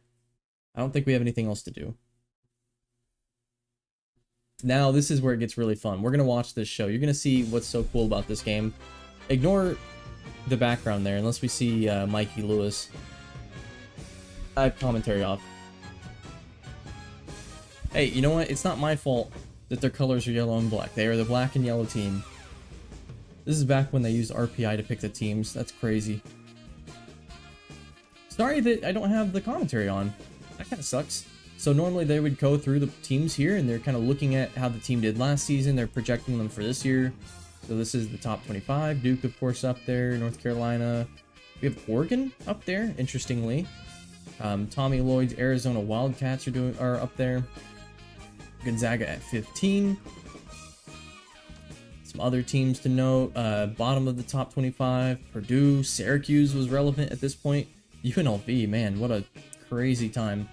I don't think we have anything else to do. Now, this is where it gets really fun. We're going to watch this show. You're going to see what's so cool about this game. Ignore the background there, unless we see Mikey Lewis. I have commentary off. Hey, you know what? It's not my fault that their colors are yellow and black. They are the black and yellow team. This is back when they used RPI to pick the teams. That's crazy. Sorry that I don't have the commentary on. That kind of sucks. So normally they would go through the teams here and they're kind of looking at how the team did last season. They're projecting them for this year. So this is the top 25. Duke, of course, up there. North Carolina. We have Oregon up there, interestingly. Tommy Lloyd's Arizona Wildcats are up there. Gonzaga at 15. Some other teams to note. Bottom of the top 25. Purdue. Syracuse was relevant at this point. UNLV, man, what a crazy time.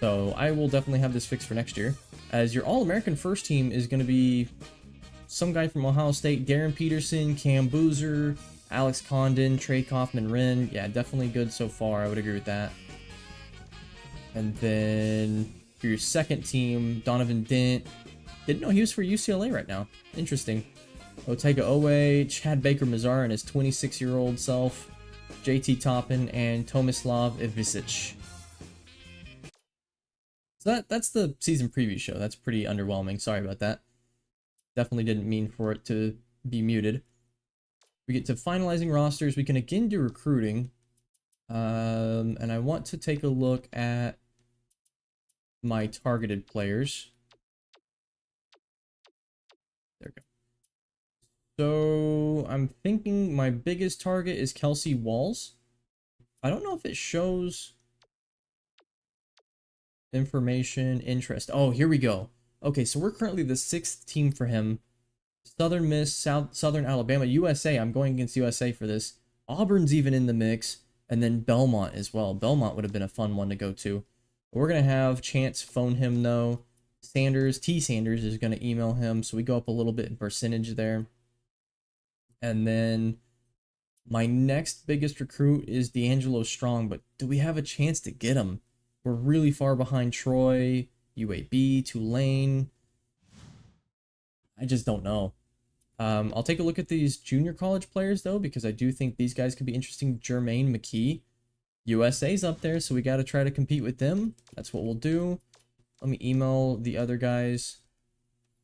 So I will definitely have this fixed for next year. As your All-American first team is going to be some guy from Ohio State, Darren Peterson, Cam Boozer, Alex Condon, Trey Kaufman-Wren. Yeah, definitely good so far. I would agree with that. And then for your second team, Donovan Dent. Didn't know he was for UCLA right now. Interesting. Otega Owe, Chad Baker-Mazar and his 26-year-old self, JT Toppin, and Tomislav Ivicic. So that's the season preview show. That's pretty underwhelming. Sorry about that. Definitely didn't mean for it to be muted. We get to finalizing rosters. We can again do recruiting. And I want to take a look at my targeted players. There we go. So I'm thinking my biggest target is Kelsey Walls. I don't know if it shows information, interest. Oh, here we go. Okay, so we're currently the 6th team for him. Southern Miss, Southern Alabama, USA. I'm going against USA for this. Auburn's even in the mix. And then Belmont as well. Belmont would have been a fun one to go to. We're going to have Chance phone him, though. T. Sanders is going to email him. So we go up a little bit in percentage there. And then my next biggest recruit is D'Angelo Strong. But do we have a chance to get him? We're really far behind Troy, UAB, Tulane. I just don't know. I'll take a look at these junior college players, though, because I do think these guys could be interesting. Jermaine McKee. USA's up there, so we got to try to compete with them. That's what we'll do. Let me email the other guys.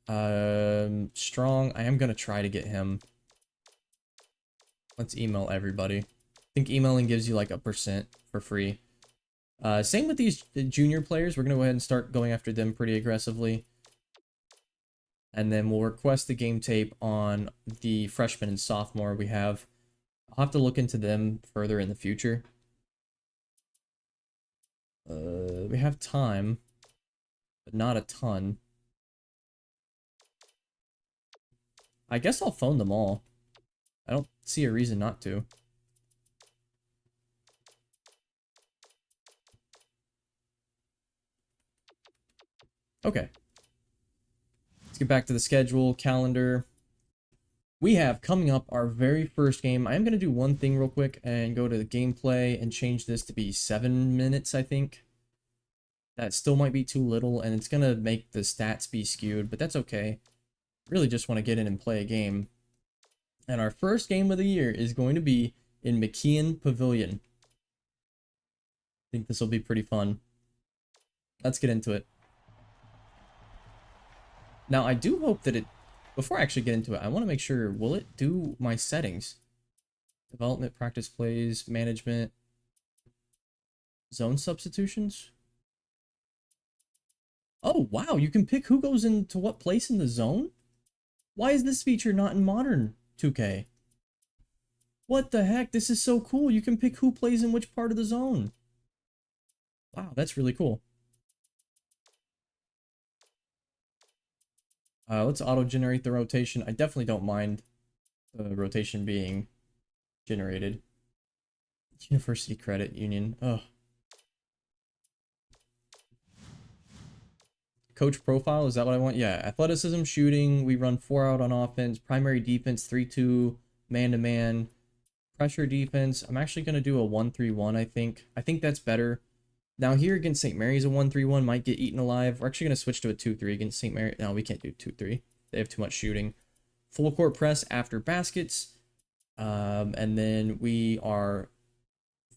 Strong. I am going to try to get him. Let's email everybody. I think emailing gives you like a % for free. Same with these junior players. We're going to go ahead and start going after them pretty aggressively. And then we'll request the game tape on the freshman and sophomore we have. I'll have to look into them further in the future. We have time, but not a ton. I guess I'll phone them all. I don't see a reason not to. Okay. Let's get back to the schedule, calendar. We have coming up our very first game. I am going to do one thing real quick and go to the gameplay and change this to be 7 minutes, I think. That still might be too little, and it's going to make the stats be skewed, but that's okay. Really just want to get in and play a game. And our first game of the year is going to be in McKeon Pavilion. I think this will be pretty fun. Let's get into it. Now, I do hope that it Before I actually get into it, I want to make sure, will it do my settings? Development, practice plays, management, zone substitutions? Oh, wow, you can pick who goes into what place in the zone? Why is this feature not in modern 2K? What the heck? This is so cool. You can pick who plays in which part of the zone. Wow, that's really cool. Let's auto-generate the rotation. I definitely don't mind the rotation being generated. University Credit Union. Ugh. Coach profile, is that what I want? Yeah, athleticism, shooting. We run 4 out on offense. Primary defense, 3-2, man-to-man. Pressure defense. I'm actually going to do a 1-3-1, I think. I think that's better. Now here against St. Mary's, a 1-3-1 might get eaten alive. We're actually going to switch to a 2-3 against St. Mary. No, we can't do 2-3. They have too much shooting. Full court press after baskets. And then we are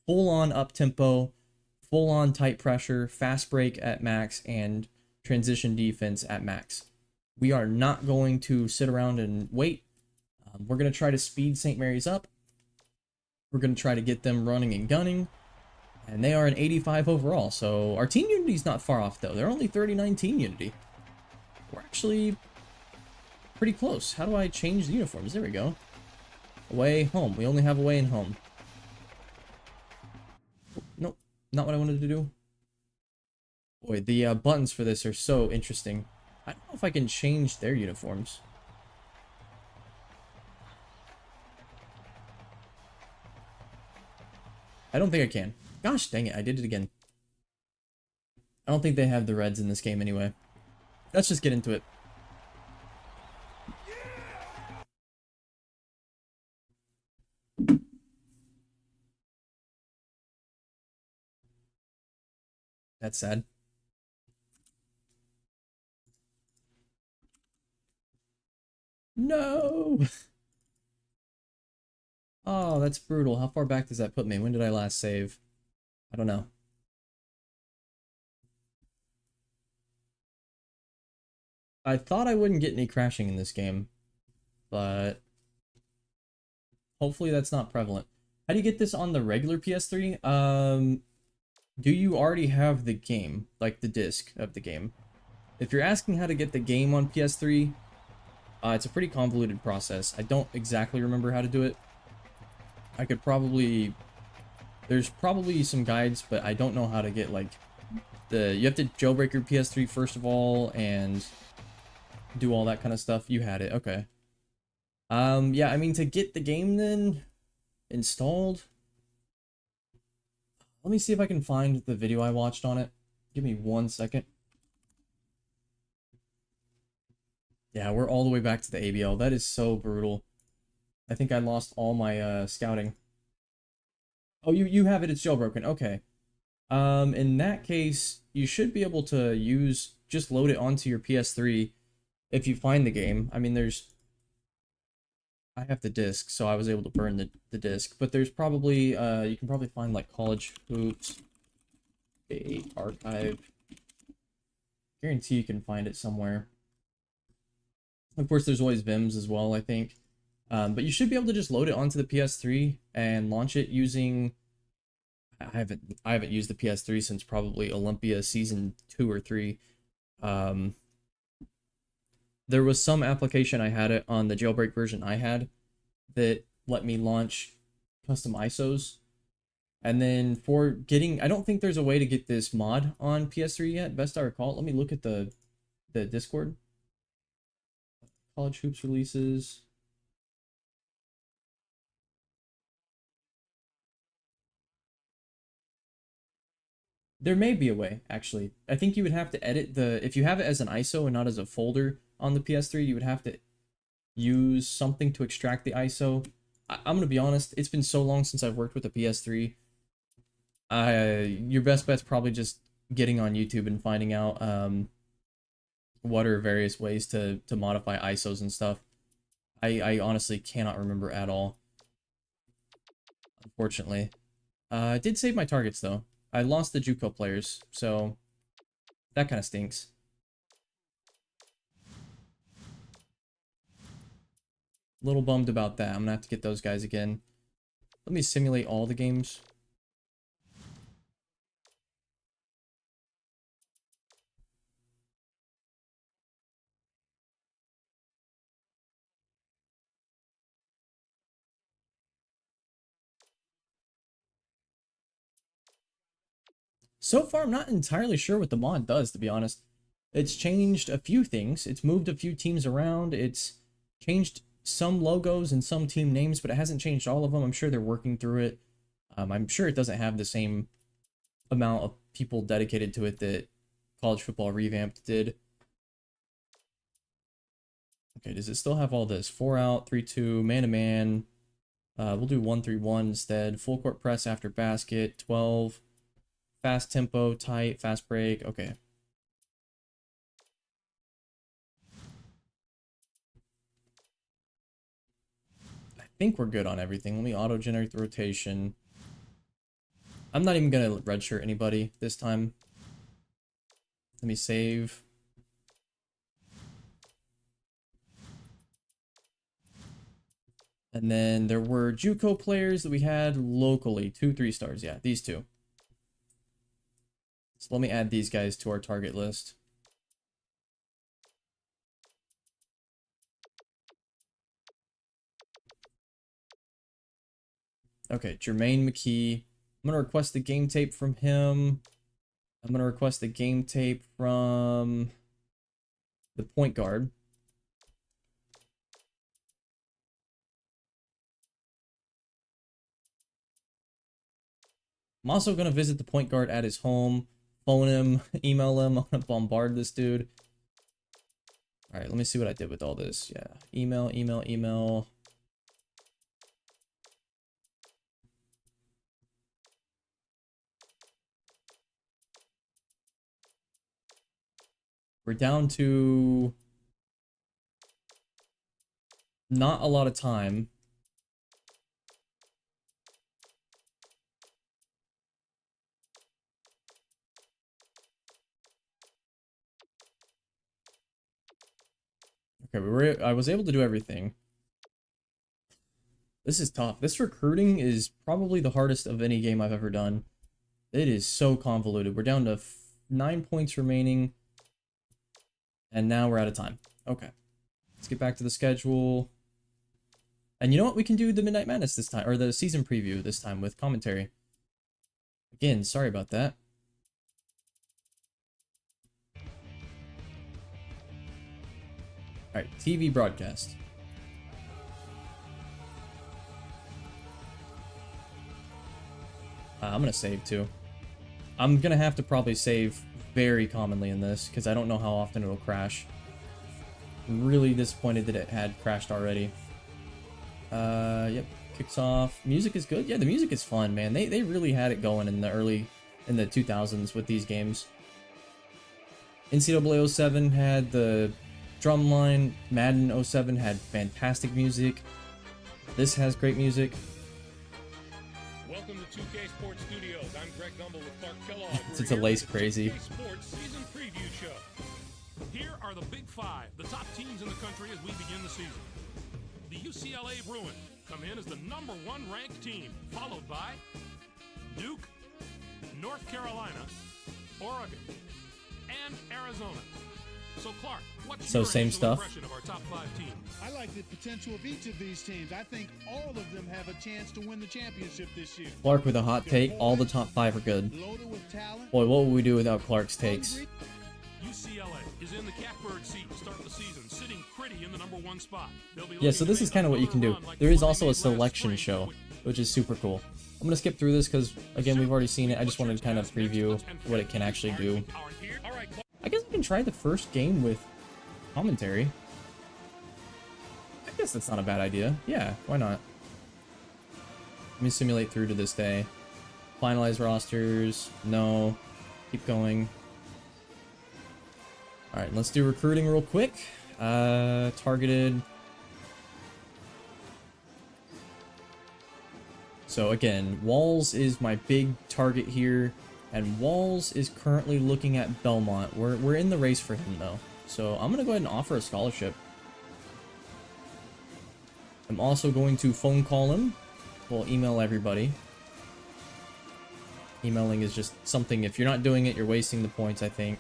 full on up tempo, full on tight pressure, fast break at max, and transition defense at max. We are not going to sit around and wait. We're going to try to speed St. Mary's up. We're going to try to get them running and gunning. And they are an 85 overall. So our team unity is not far off, though. They're only 39 team unity. We're actually pretty close. How do I change the uniforms? There we go. Away, home. We only have away and home. Nope, not what I wanted to do. Boy, the buttons for this are so interesting. I don't know if I can change their uniforms. I don't think I can. Gosh dang it, I did it again. I don't think they have the reds in this game anyway. Let's just get into it. That's sad. No! Oh, that's brutal. How far back does that put me? When did I last save? I don't know. I thought I wouldn't get any crashing in this game, but hopefully that's not prevalent. How do you get this on the regular PS3? Do you already have the game, like the disc of the game? If you're asking how to get the game on PS3, it's a pretty convoluted process. I don't exactly remember how to do it. I could probably... There's probably some guides, but I don't know how to get, like, you have to jailbreak your PS3 first of all, and do all that kind of stuff. You had it, okay. Yeah, I mean, to get the game then installed... Let me see if I can find the video I watched on it. Give me 1 second. Yeah, we're all the way back to the ABL. That is so brutal. I think I lost all my scouting. Oh, you have it. It's jailbroken. Okay. In that case, you should be able to just load it onto your PS3 if you find the game. I mean, I have the disc, so I was able to burn the disc. But there's probably, you can probably find, like, College Hoops 8 archive. Guarantee you can find it somewhere. Of course, there's always Vims as well, I think. But you should be able to just load it onto the PS3 and launch it using... I haven't used the PS3 since probably Olympia Season 2 or 3. There was some application I had it on the jailbreak version I had that let me launch custom ISOs. And then for getting... I don't think there's a way to get this mod on PS3 yet, best I recall. Let me look at the Discord. College Hoops releases... There may be a way, actually. I think you would have to edit if you have it as an ISO and not as a folder on the PS3, you would have to use something to extract the ISO. I'm going to be honest, it's been so long since I've worked with a PS3. Your best bet's probably just getting on YouTube and finding out what are various ways to modify ISOs and stuff. I honestly cannot remember at all, unfortunately. I did save my targets, though. I lost the JUCO players, so that kind of stinks. A little bummed about that. I'm gonna have to get those guys again. Let me simulate all the games. So far, I'm not entirely sure what the mod does, to be honest. It's changed a few things. It's moved a few teams around. It's changed some logos and some team names, but it hasn't changed all of them. I'm sure they're working through it. I'm sure it doesn't have the same amount of people dedicated to it that College Football Revamped did. Okay, does it still have all this? 4 out, 3-2, man-to-man. We'll do 1-3-1 instead. Full court press after basket, 12. Fast tempo, tight, fast break. Okay. I think we're good on everything. Let me auto-generate the rotation. I'm not even going to redshirt anybody this time. Let me save. And then there were JUCO players that we had locally. 2 3-stars. Yeah, these two. So let me add these guys to our target list. Okay, Jermaine McKee. I'm going to request the game tape from him. I'm going to request the game tape from the point guard. I'm also going to visit the point guard at his home, phone him, email him. I'm going to bombard this dude. All right, let me see what I did with all this. Yeah, email. We're down to not a lot of time. Okay, I was able to do everything. This is tough. This recruiting is probably the hardest of any game I've ever done. It is so convoluted. We're down to 9 points remaining. And now we're out of time. Okay. Let's get back to the schedule. And you know what? We can do the Midnight Madness this time, or the season preview this time with commentary. Again, sorry about that. Alright, TV broadcast. I'm gonna save too. I'm gonna have to probably save very commonly in this, because I don't know how often it'll crash. I'm really disappointed that it had crashed already. Yep, kicks off. Music is good. Yeah, the music is fun, man. They really had it going in the 2000s with these games. NCAA 07 had the drum line. Madden 07 had fantastic music. This has great music. Welcome to 2K Sports Studios. I'm Greg Gumbel with Clark Kellogg. It's a lace crazy. 2K Sports Season Preview Show. Here are the Big Five, the top teams in the country as we begin the season. The UCLA Bruins come in as the #1 ranked team, followed by Duke, North Carolina, Oregon, and Arizona. So Clark, what's your same initial stuff. impression of our top 5 teams? I like the potential of each of these teams. I think all of them have a chance to win the championship this year. Clark with a hot take. All the top 5 are good. Loaded with talent. Boy, what would we do without Clark's takes? UCLA is in the catbird seat to start the season, sitting pretty in the #1 spot. Yeah, so this is kind of what you can do. There is also a selection show, which is super cool. I'm going to skip through this because, again, we've already seen it. I just wanted to kind of preview what it can actually do. I guess I can try the first game with commentary. I guess that's not a bad idea. Yeah, why not? Let me simulate through to this day. Finalize rosters. No. Keep going. Alright, let's do recruiting real quick. Targeted. So again, Walls is my big target here, and Walls is currently looking at Belmont. We're in the race for him though. So I'm gonna go ahead and offer a scholarship. I'm also going to phone call him. We'll email everybody. Emailing is just something, if you're not doing it, you're wasting the points, I think.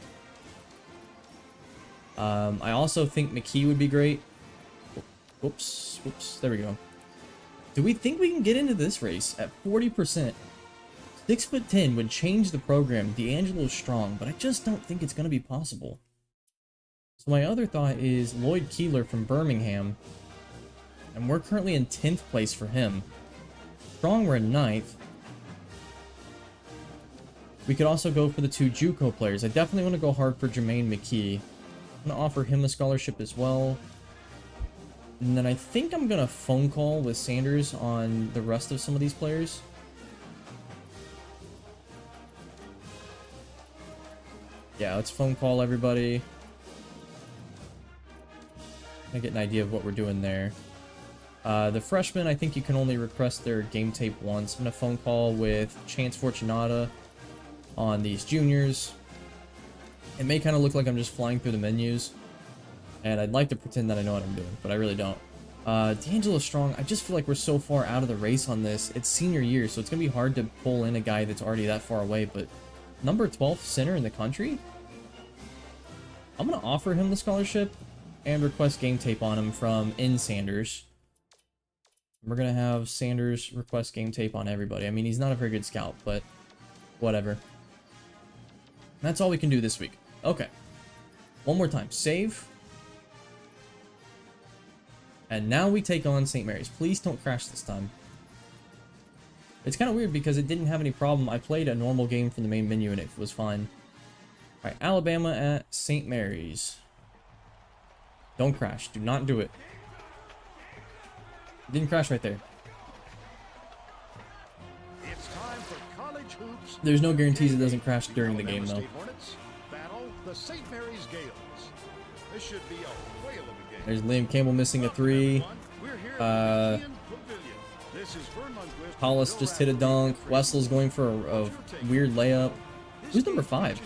I also think McKee would be great. Whoops, there we go. Do we think we can get into this race at 40%? 6'10" would change the program. D'Angelo's strong, but I just don't think it's going to be possible. So my other thought is Lloyd Keeler from Birmingham. And we're currently in 10th place for him. Strong, we're in 9th. We could also go for the 2 JUCO players. I definitely want to go hard for Jermaine McKee. I'm going to offer him a scholarship as well. And then I think I'm going to phone call with Sanders on the rest of some of these players. Yeah, let's phone call everybody. I get an idea of what we're doing there. The freshmen, I think you can only request their game tape once. I'm going to phone call with Chance Fortunata on these juniors. It may kind of look like I'm just flying through the menus, and I'd like to pretend that I know what I'm doing, but I really don't. D'Angelo Strong, I just feel like we're so far out of the race on this. It's senior year, so it's going to be hard to pull in a guy that's already that far away, but number 12 center in the country? I'm going to offer him the scholarship and request game tape on him from Sanders. We're going to have Sanders request game tape on everybody. I mean, he's not a very good scout, but whatever. That's all we can do this week. Okay. One more time. Save. And now we take on St. Mary's. Please don't crash this time. It's kind of weird because it didn't have any problem. I played a normal game from the main menu and it was fine. Alright, Alabama at St. Mary's. Don't crash. Do not do it. It didn't crash right there. It's time for college hoops. There's no guarantees it doesn't crash during the game, though. Battle the St. Mary's Gales. This should be a whale of a game. There's Liam Campbell missing a 3. Hollis just hit a dunk. Wessel's going for a weird layup. Who's number 5?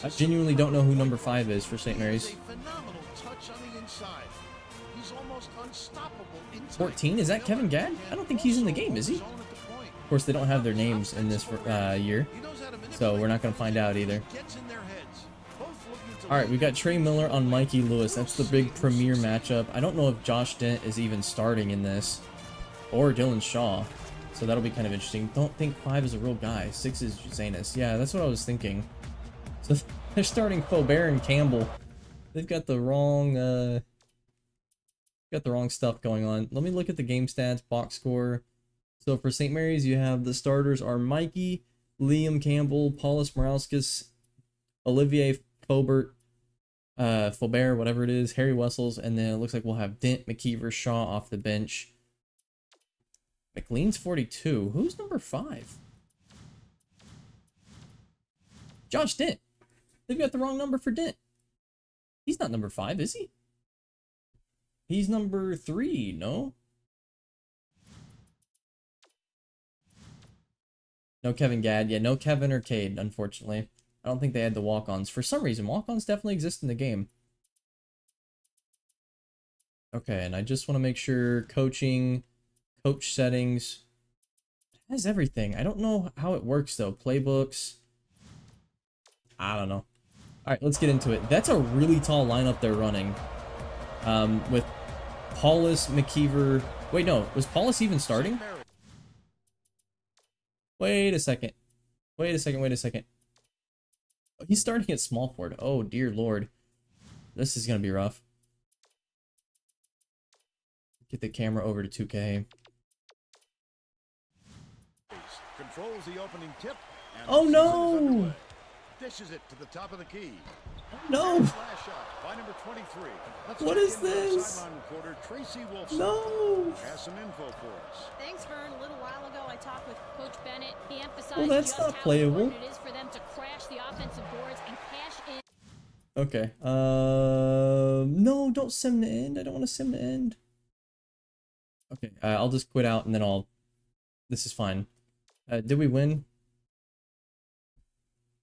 I genuinely don't know who number 5 is for St. Mary's. 14? Is that Kevin Gadd? I don't think he's in the game, is he? Of course, they don't have their names in this year, so we're not going to find out either. Alright, we got Trey Miller on Mikey Lewis. That's the big premier matchup. I don't know if Josh Dent is even starting in this, or Dylan Shaw, so that'll be kind of interesting. Don't think 5 is a real guy. 6 is Zanis. Yeah, that's what I was thinking. So they're starting Faubert and Campbell. They've got the wrong stuff going on. Let me look at the game stats, box score. So for St. Mary's, you have the starters are Mikey, Liam Campbell, Paulus Morauskas, Olivier Faubert, whatever it is, Harry Wessels, and then it looks like we'll have Dent, McKeever, Shaw off the bench. McLean's 42. Who's number 5? Josh Dent. They've got the wrong number for Dent. He's not number 5, is he? He's number 3, no? No Kevin Gadd. Yeah, no Kevin or Cade, unfortunately. I don't think they had the walk-ons. For some reason, walk-ons definitely exist in the game. Okay, and I just want to make sure coaching, coach settings, it has everything. I don't know how it works, though. Playbooks. I don't know. All right, let's get into it. That's a really tall lineup they're running. With Paulus, McKeever. Wait, no. Was Paulus even starting? Wait a second. Wait a second. Oh, he's starting at small forward. Oh, dear Lord. This is going to be rough. Get the camera over to 2K. Controls the opening tip. Oh, no! Dishes it to the top of the key. No! Flash shot by number 23. What is this? Sideline reporter Tracy Wilson. No! Has some info for us. Thanks, Vern. A little while ago, I talked with Coach Bennett. He emphasized Well, that's just not how playable. important it is for them to crash the offensive boards and cash in. Okay. No, don't sim to end. I don't want to sim to end. Okay, I'll just quit out and then I'll... This is fine. Did we win?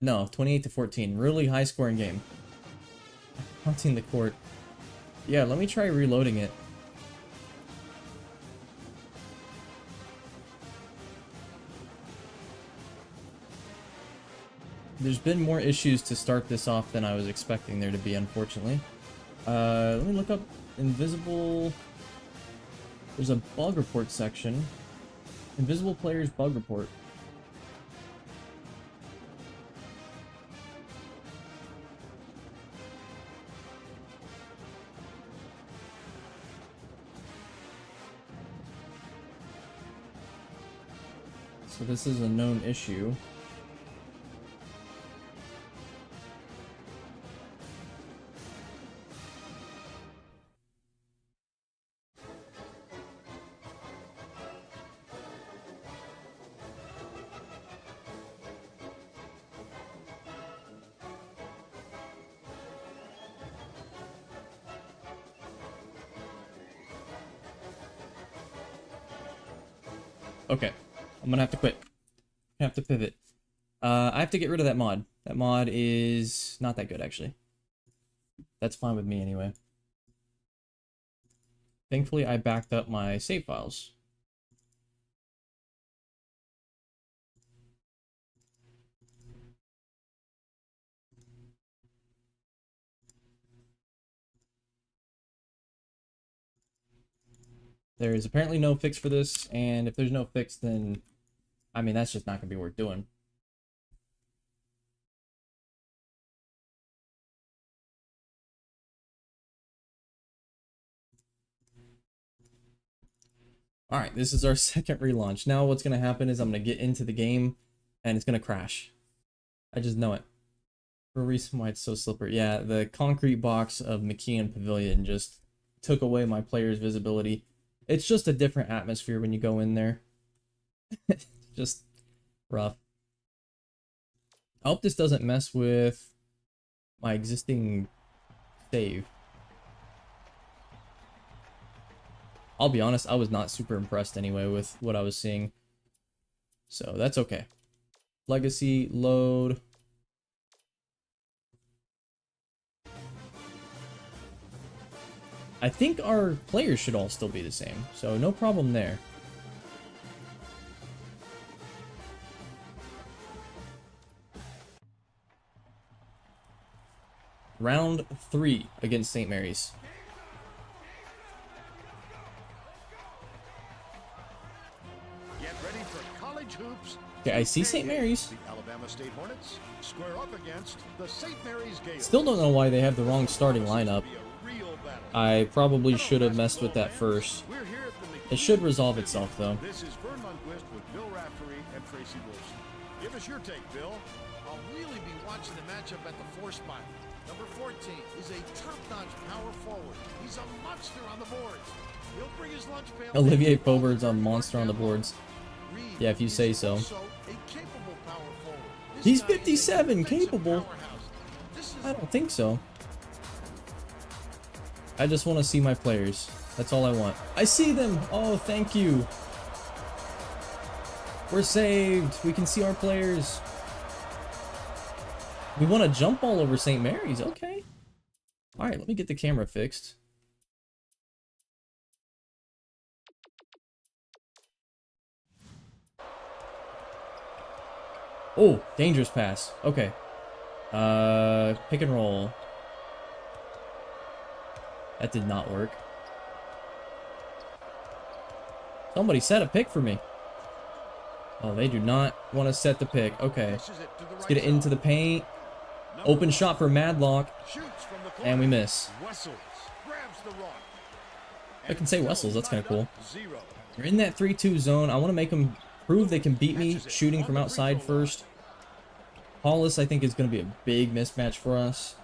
No, 28-14. Really high scoring game. Haunting the court. Yeah, let me try reloading it. There's been more issues to start this off than I was expecting there to be, unfortunately. Let me look up invisible... There's a bug report section. Invisible players bug report. So this is a known issue. Okay, I'm gonna have to quit. I have to pivot. I have to get rid of that mod. That mod is not that good, actually. That's fine with me, anyway. Thankfully, I backed up my save files. There is apparently no fix for this, and if there's no fix, then, I mean, that's just not going to be worth doing. Alright, this is our second relaunch. Now what's going to happen is I'm going to get into the game, and it's going to crash. I just know it. For a reason why it's so slippery. Yeah, the concrete box of McKeon Pavilion just took away my player's visibility. It's just a different atmosphere when you go in there. Just rough. I hope this doesn't mess with my existing save. I'll be honest, I was not super impressed anyway with what I was seeing. So that's okay. Legacy, load. I think our players should all still be the same, so no problem there. Round 3 against St. Mary's. Get ready for college hoops. Okay, I see St. Mary's. The Alabama State Hornets square up against the St. Mary's Gales. Still don't know why they have the wrong starting lineup. I probably should have messed with that first. It should resolve itself, though. This is Vern Lundquist with Bill Raftery and Tracy Wilson. Give us your take, Bill. I'll really be watching the matchup at the 4 spot. Number 14 is a top-notch power forward. He's a monster on the boards. He'll bring his lunch pail. Olivier Faubourg's a monster on the boards. Yeah, if you say so. He's 57, capable. I don't think so. I just want to see my players. That's all I want. I see them! Oh, thank you. We're saved. We can see our players. We want to jump all over St. Mary's. Okay. Alright, let me get the camera fixed. Oh, dangerous pass. Okay. Pick and roll. That did not work. Somebody set a pick for me. Oh, they do not want to set the pick. Okay. Let's get it into the paint. Open shot for Madlock. And we miss. I can say Wessels. That's kind of cool. We're in that 3-2 zone. I want to make them prove they can beat me shooting from outside first. Hollis, I think, is going to be a big mismatch for us.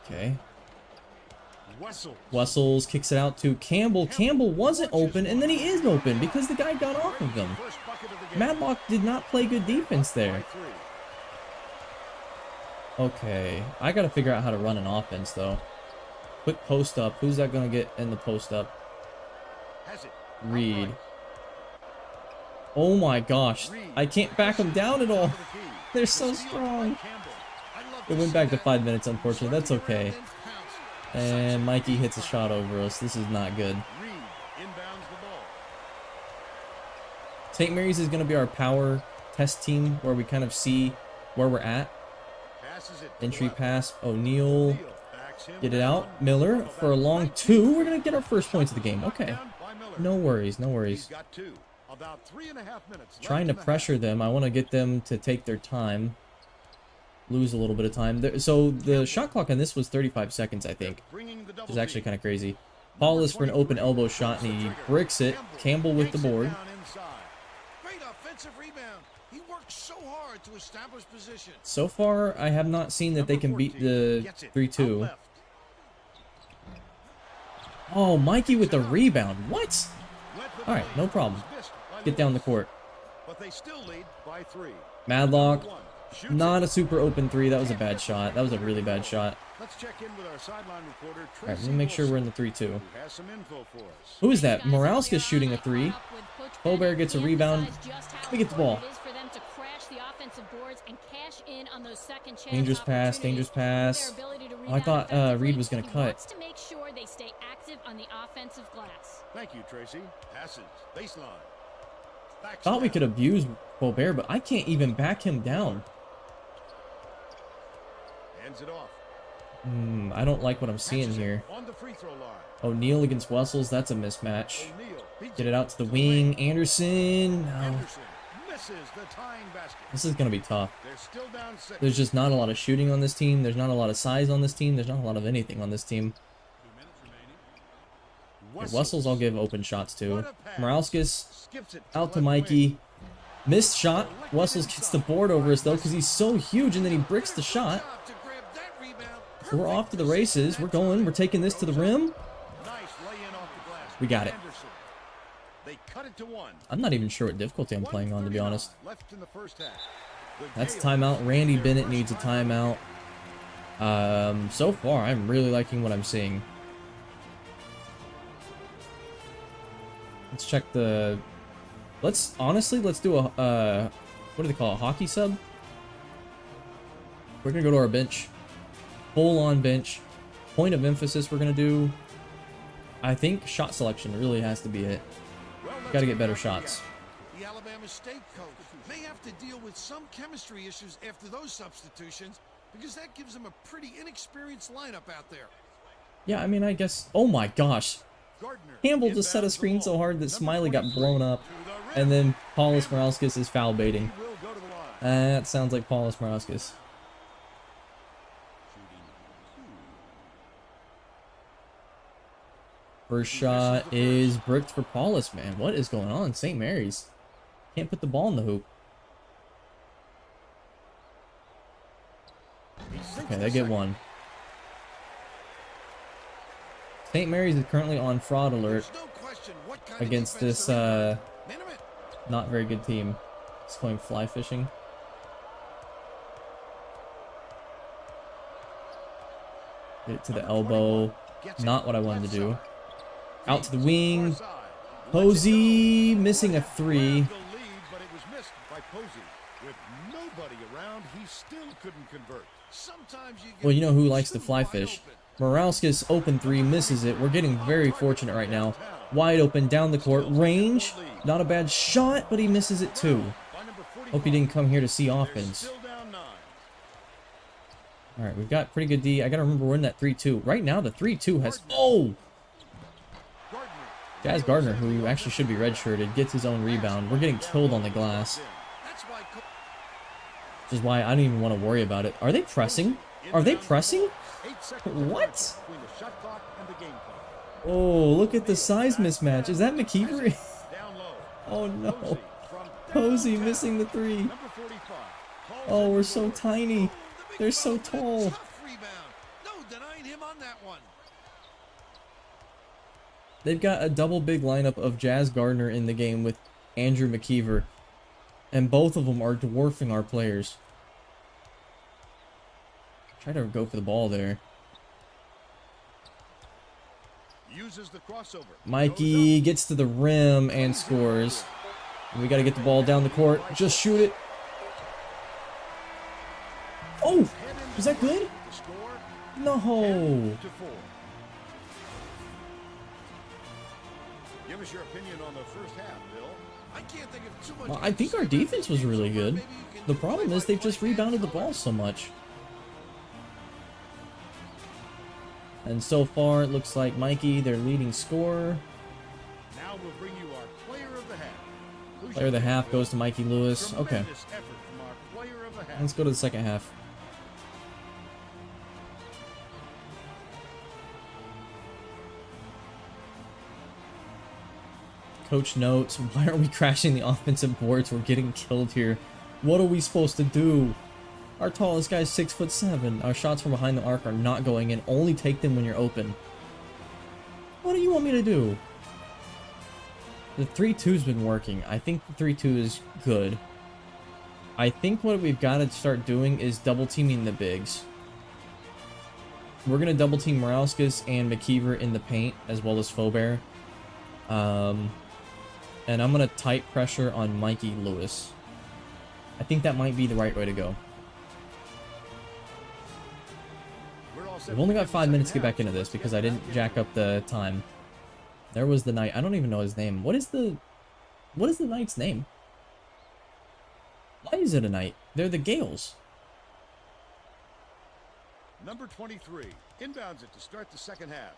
Okay. Wessels kicks it out to Campbell. Campbell wasn't open, and then he is open because the guy got off of him. Madlock did not play good defense there. Okay. I got to figure out how to run an offense, though. Quick post up. Who's that going to get in the post up? Reed. Oh my gosh. I can't back them down at all. They're so strong. It went back to 5 minutes, unfortunately. That's okay. And Mikey hits a shot over us. This is not good. Reed inbounds the ball. St. Mary's is going to be our power test team where we kind of see where we're at. Passes it to Entry the left. pass. O'Neal. Neal backs him Get it down. out. Miller for a long 2. We're going to get our first points of the game. Okay. Down by Miller. No worries. No He's worries. got 2. About 3.5 minutes left Trying to in the pressure half. them. I want to get them to take their time. Lose a little bit of time. So the shot clock on this was 35 seconds, I think. Bringing the double Which is actually team. kind of crazy. Paul is for an open elbow shot, and he bricks it. Campbell with the Takes it board. down inside. Great offensive rebound. He works so hard to establish position. So far, I have not seen that they can beat the 3-2. Left. Oh, Mikey with the rebound. What? Led the All right, lead. no problem. Missed by Get down the Lewis. court. But they still lead by 3. Madlock. One. Shoots Not it. a super open 3. That was a bad shot. That was a really bad shot. Let's check in with our sideline reporter, All right, let Tracy me make sure we're in Wilson, the 3-2. who has some info for us. Who is that? Moralska's shooting a 3. Colbert gets a rebound. Let me get the ball. Dangerous pass, dangerous pass. Oh, I thought Reed was going to cut. To make sure they stay active on the offensive glass. Thank you, Tracy. Passes. Baseline. Backs Thought we down. could abuse Colbert, but I can't even back him down. Hands it off. I don't like what I'm seeing Catches it here. on the free throw line. O'Neal against Wessels, that's a mismatch. O'Neal beats Get it out to the wing. Anderson. No. Anderson misses the tying basket. This is going to be tough. They're still down 6. There's just not a lot of shooting on this team. There's not a lot of size on this team. There's not a lot of anything on this team. Okay, Wessels I'll give open shots to. Moralskis Skips it out to left Mikey. wing. Missed shot. Wessels gets the board over us though because he's so huge and then he bricks the shot. To grab that rebound. So we're off to the races. We're going. We're taking this to the rim. Nice lay-in off the glass. We got it. Anderson. They cut it to 1. I'm not even sure what difficulty I'm playing on, to be honest. Left in the first half. The That's Gales timeout. Randy their Bennett first needs a timeout. So far, I'm really liking what I'm seeing. Let's check the... let's do a, what do they call it? Hockey sub? We're gonna go to our bench. Full-on bench. Point of emphasis we're gonna do... I think shot selection really has to be it. Well, let's Gotta get better back to the shots. The Alabama State coach may have to deal with some chemistry issues after those substitutions because that gives them a pretty inexperienced lineup out there. Yeah, I mean, I guess... oh my gosh! Gardner Campbell just set a inbounds the screen ball. so hard that Number Smiley got 23 blown up. to the rim. And then Paulus Moralskis is foul baiting. He will go to the line. That sounds like Paulus Moralskis. First shot is bricked for Paulus, man. What is going on? St. Mary's. Can't put the ball in the hoop. Okay, they get one. St. Mary's is currently on fraud alert There's no question what kind against of defense this they're in. Minimum. not very good team. It's going fly fishing. Get it to the elbow. Not what I wanted to do. Out to the wing. Posey missing a 3. The lead, but it was missed by Posey. With nobody around, he still couldn't convert. Sometimes you get Well, you know who likes to too fly wide fish. open. Moralskis open 3 misses it. We're getting very fortunate right now. Wide open down the court. Range. Not a bad shot, but he misses it too. By number 41, Hope he didn't come here to see they're offense. still down 9. Alright, we've got pretty good D. I gotta remember we're in that 3-2. Right now, the 3-2 has... oh! Gardner. Jazz Gardner, who actually should be redshirted, gets his own rebound. We're getting killed on the glass. That's why Which is why I don't even want to worry about it. Are they pressing? Are they pressing? 8 seconds What? between the shot clock and the game clock. Oh, look at the size mismatch. Is that McKeever? Down low. Oh no. Posey from Posey downtown. missing the 3. Number 45. Hauls Oh, it we're to so Wood. tiny. the big They're so fella with a tall. tough rebound. No denying him on that one. They've got a double big lineup of Jazz Gardner in the game with Andrew McKeever. And both of them are dwarfing our players. Try to go for the ball there. Uses the crossover. Mikey gets to the rim and scores. And we got to get the ball down the court. Just shoot it. Oh! Was that good? The score, No. 10-4. Give us your opinion on the first half, Bill. I can't think of too much. Well, I think our defense was really good. The problem is they've just rebounded the ball so much. And so far, it looks like Mikey, their leading scorer. Now we'll bring you our player of the half. Who's Player of the your half pick, goes to Bill? Mikey Lewis. Okay, Tremendous effort from our player of the half. let's go to the second half. Coach notes, why are we crashing the offensive boards? We're getting killed here. What are we supposed to do? Our tallest guy's 6'7". Our shots from behind the arc are not going in. Only take them when you're open. What do you want me to do? The 3-2's been working. I think the 3-2 is good. I think what we've got to start doing is double teaming the bigs. We're going to double team Morauskas and McKeever in the paint, as well as Faubert. And I'm going to tight pressure on Mikey Lewis. I think that might be the right way to go. We've only got 5 minutes to get back into this because I didn't jack up the time. There was the knight. I don't even know his name. What is the knight's name? Why is it a knight? They're the Gales. Number 23 inbounds it to start the second half.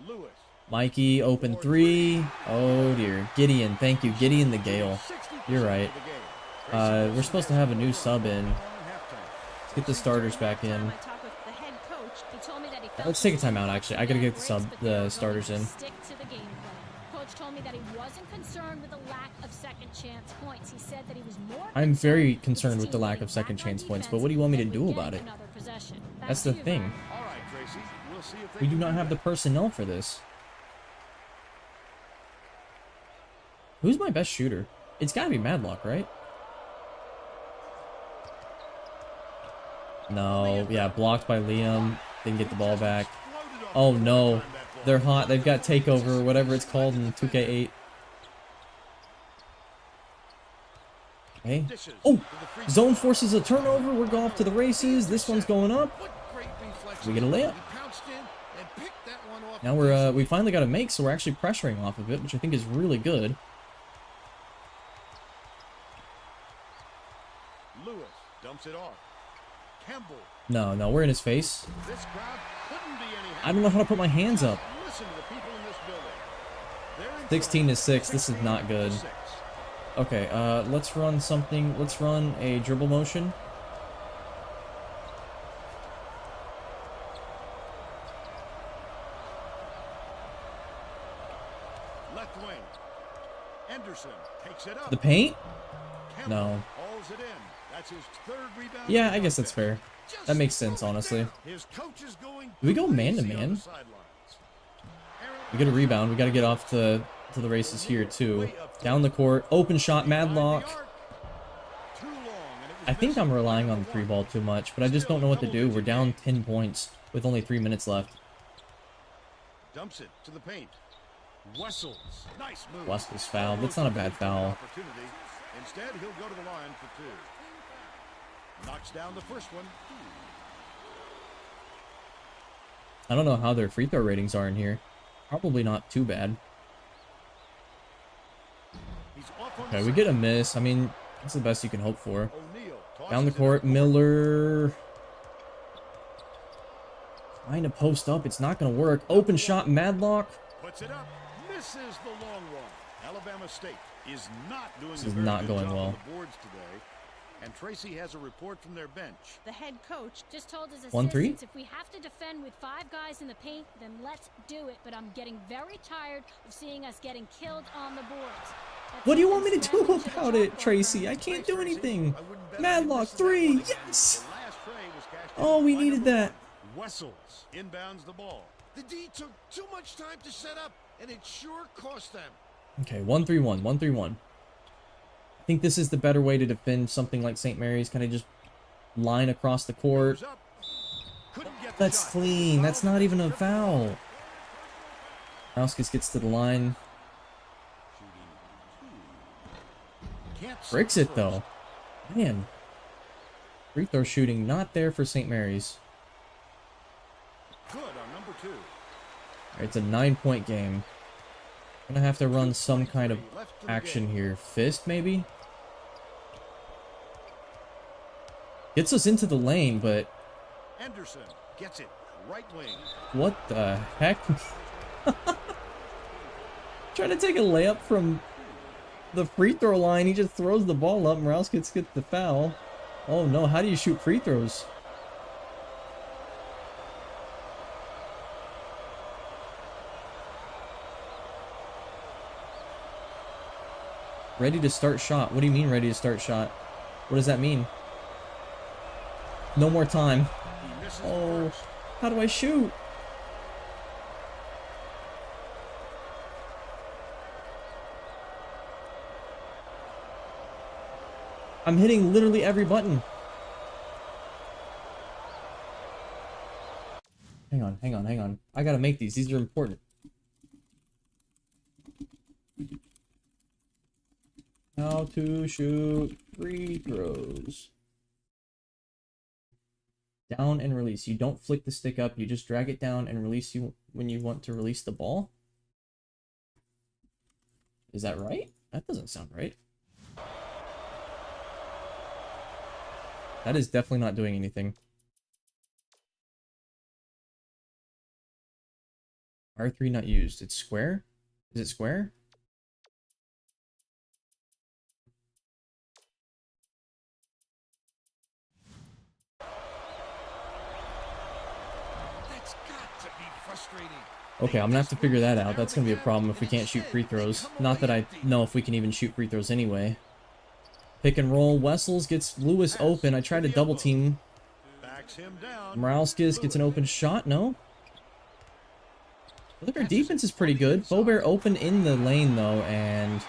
Lewis. Mikey, open three. Oh dear. Gideon, thank you. Gideon the Gale. You're right. We're supposed to have a new sub in. Let's get the starters back in. Let's take a timeout, actually. I gotta get the starters in. Stick to the game plan. Coach told me that he wasn't concerned with the lack of second chance points. He said that he was more I'm very concerned with the lack of second chance points, but what do you want me to do about it? That's the thing. All right, Tracy. We'll see if they We do can not have the that. personnel for this. Who's my best shooter? It's gotta be Madlock, right? No, yeah, blocked by Liam. Didn't get the ball back. Oh no, they're hot. They've got takeover, or whatever it's called in 2K8. Okay. Oh, zone forces a turnover. We're going off to the races. This one's going up. We get a layup. Now we finally got a make, so we're actually pressuring off of it, which I think is really good. Lewis dumps it off. Campbell. No, we're in his face. This crowd couldn't be any I don't know how to put my hands up. Listen to the people in this building. They're in 16 to 6. This is not good. 6. Okay, let's run something. Let's run a dribble motion. Left wing. Anderson takes it up. The paint? Campbell No. hauls it in. That's his third rebound. Yeah, I guess that's fair. That makes sense, honestly. His coach is going Do we go man to crazy on the man? sidelines. We get a rebound. We got to get off to the races here, too. Down the court. Open shot, Madlock. Too long, and it was I think missed. I'm relying on the 3 ball too much, but I just don't know what to do. We're down 10 points with only 3 minutes left. Dumps it to the paint. Wessels. Nice move. Wessels foul. That's not a bad foul. Opportunity. Instead, he'll go to the line for 2. Knocks down the first one. I don't know how their free throw ratings are in here. Probably not too bad. He's off on Okay, the we get a miss. I mean, that's the best you can hope for. O'Neal tosses Down the it court, up. Miller. Trying to post up. It's not going to work. Open shot, Madlock. Puts it up. Misses the long one. Alabama State is not doing This a is very not good going job well. on the boards today. And Tracy has a report from their bench. The head coach just told his 1-3? assistants if we have to defend with 5 guys in the paint, then let's do it. But I'm getting very tired of seeing us getting killed on the boards. That's What do you want something me to do Stanley should have about dropped it, on Tracy? them. I can't do anything. I wouldn't bet on him Madlock missing that 3. one again. Yes. The last tray was cashed in Oh, we by needed number that. 1. Wessels inbounds the ball. The D took too much time to set up, and it sure cost them. Okay, 1-3-1. 1-3-1. I think this is the better way to defend something like St. Mary's. Kind of just line across the court. Goes up. Couldn't get the That's shot. clean. That's not even a foul. Morauskas gets to the line. Can't Bricks score it, though. Man. Free throw shooting not there for St. Mary's. Good on number 2. It's a 9-point game. Gonna have to run some kind of action here. Fist, maybe? Gets us into the lane, but... Anderson gets it. Right wing. What the heck? Trying to take a layup from the free throw line. He just throws the ball up. Morales gets the foul. Oh no, how do you shoot free throws? Ready to start shot. What do you mean ready to start shot? What does that mean? No more time. Oh, how do I shoot? I'm hitting literally every button. Hang on, hang on, hang on. I gotta make these. These are important. How to shoot free throws. Down and release. You don't flick the stick up. You just drag it down and release you when you want to release the ball. Is that right? That doesn't sound right. That is definitely not doing anything. R3 not used. It's square? Is it square? That's got to be frustrating. Okay, I'm gonna have to figure that out. That's gonna be a problem if we can't shoot free throws. Not that I know if we can even shoot free throws anyway. Pick and roll. Wessels gets Lewis open. I tried to double team. Backs him down. Morales gets an open shot. No? I think our defense is pretty good. Faubert open in the lane though, and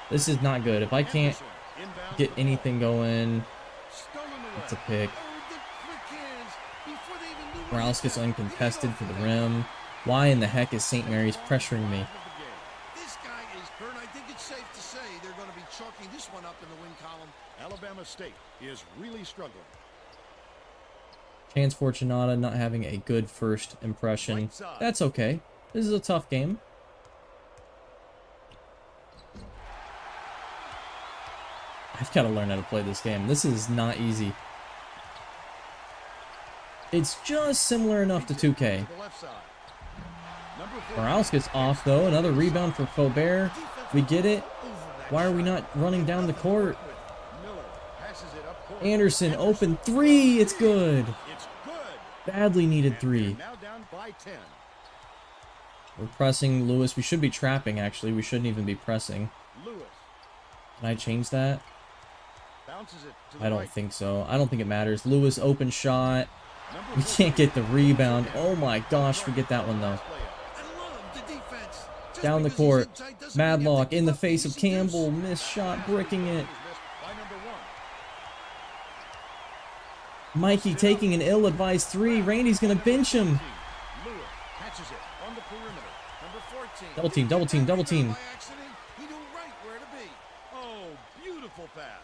this is not good. If I can't get anything going, it's a pick. Morales gets uncontested for the rim. Why in the heck is St. Mary's pressuring me? This guy is Byrne. I think it's safe to say they're going to be chalking this one up in the win column. Alabama State is really struggling. Chance Fortunata not having a good first impression. That's okay. This is a tough game. I've got to learn how to play this game. This is not easy. It's just similar enough to 2K. Morales gets off though. Another rebound for Faubert. We get it. Why are we not running down the court? Anderson open three. It's good. Badly needed three. We're pressing Lewis. We should be trapping actually. We shouldn't even be pressing. Can I change that? I don't think so. I don't think it matters. Lewis open shot. We can't get the rebound. Oh my gosh, forget that one though. Down the court. Madlock in the face of Campbell. Missed shot, bricking it. Mikey taking an ill-advised three. Randy's gonna bench him. Double team, double team, double team. He knew right where to be. Oh, beautiful pass.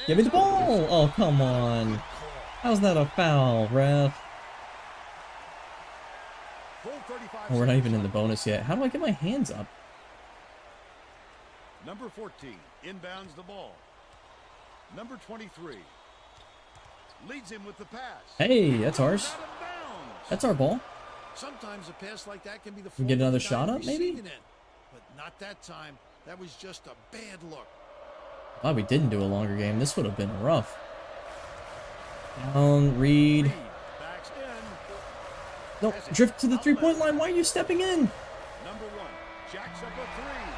Give me the ball! Oh, come on. How's that a foul, ref? Oh, we're not even in the bonus yet. How do I get my hands up? Number 14 inbounds the ball. Number 23 leads him with the pass. Hey, that's ours. That's our ball. Sometimes a pass like that can be the We get another shot up, maybe? But not that time. That was just a bad look. Glad we didn't do a longer game. This would have been rough. Down, Reed. No, drift to the three-point line. Why are you stepping in? Number 1 jacks up a three.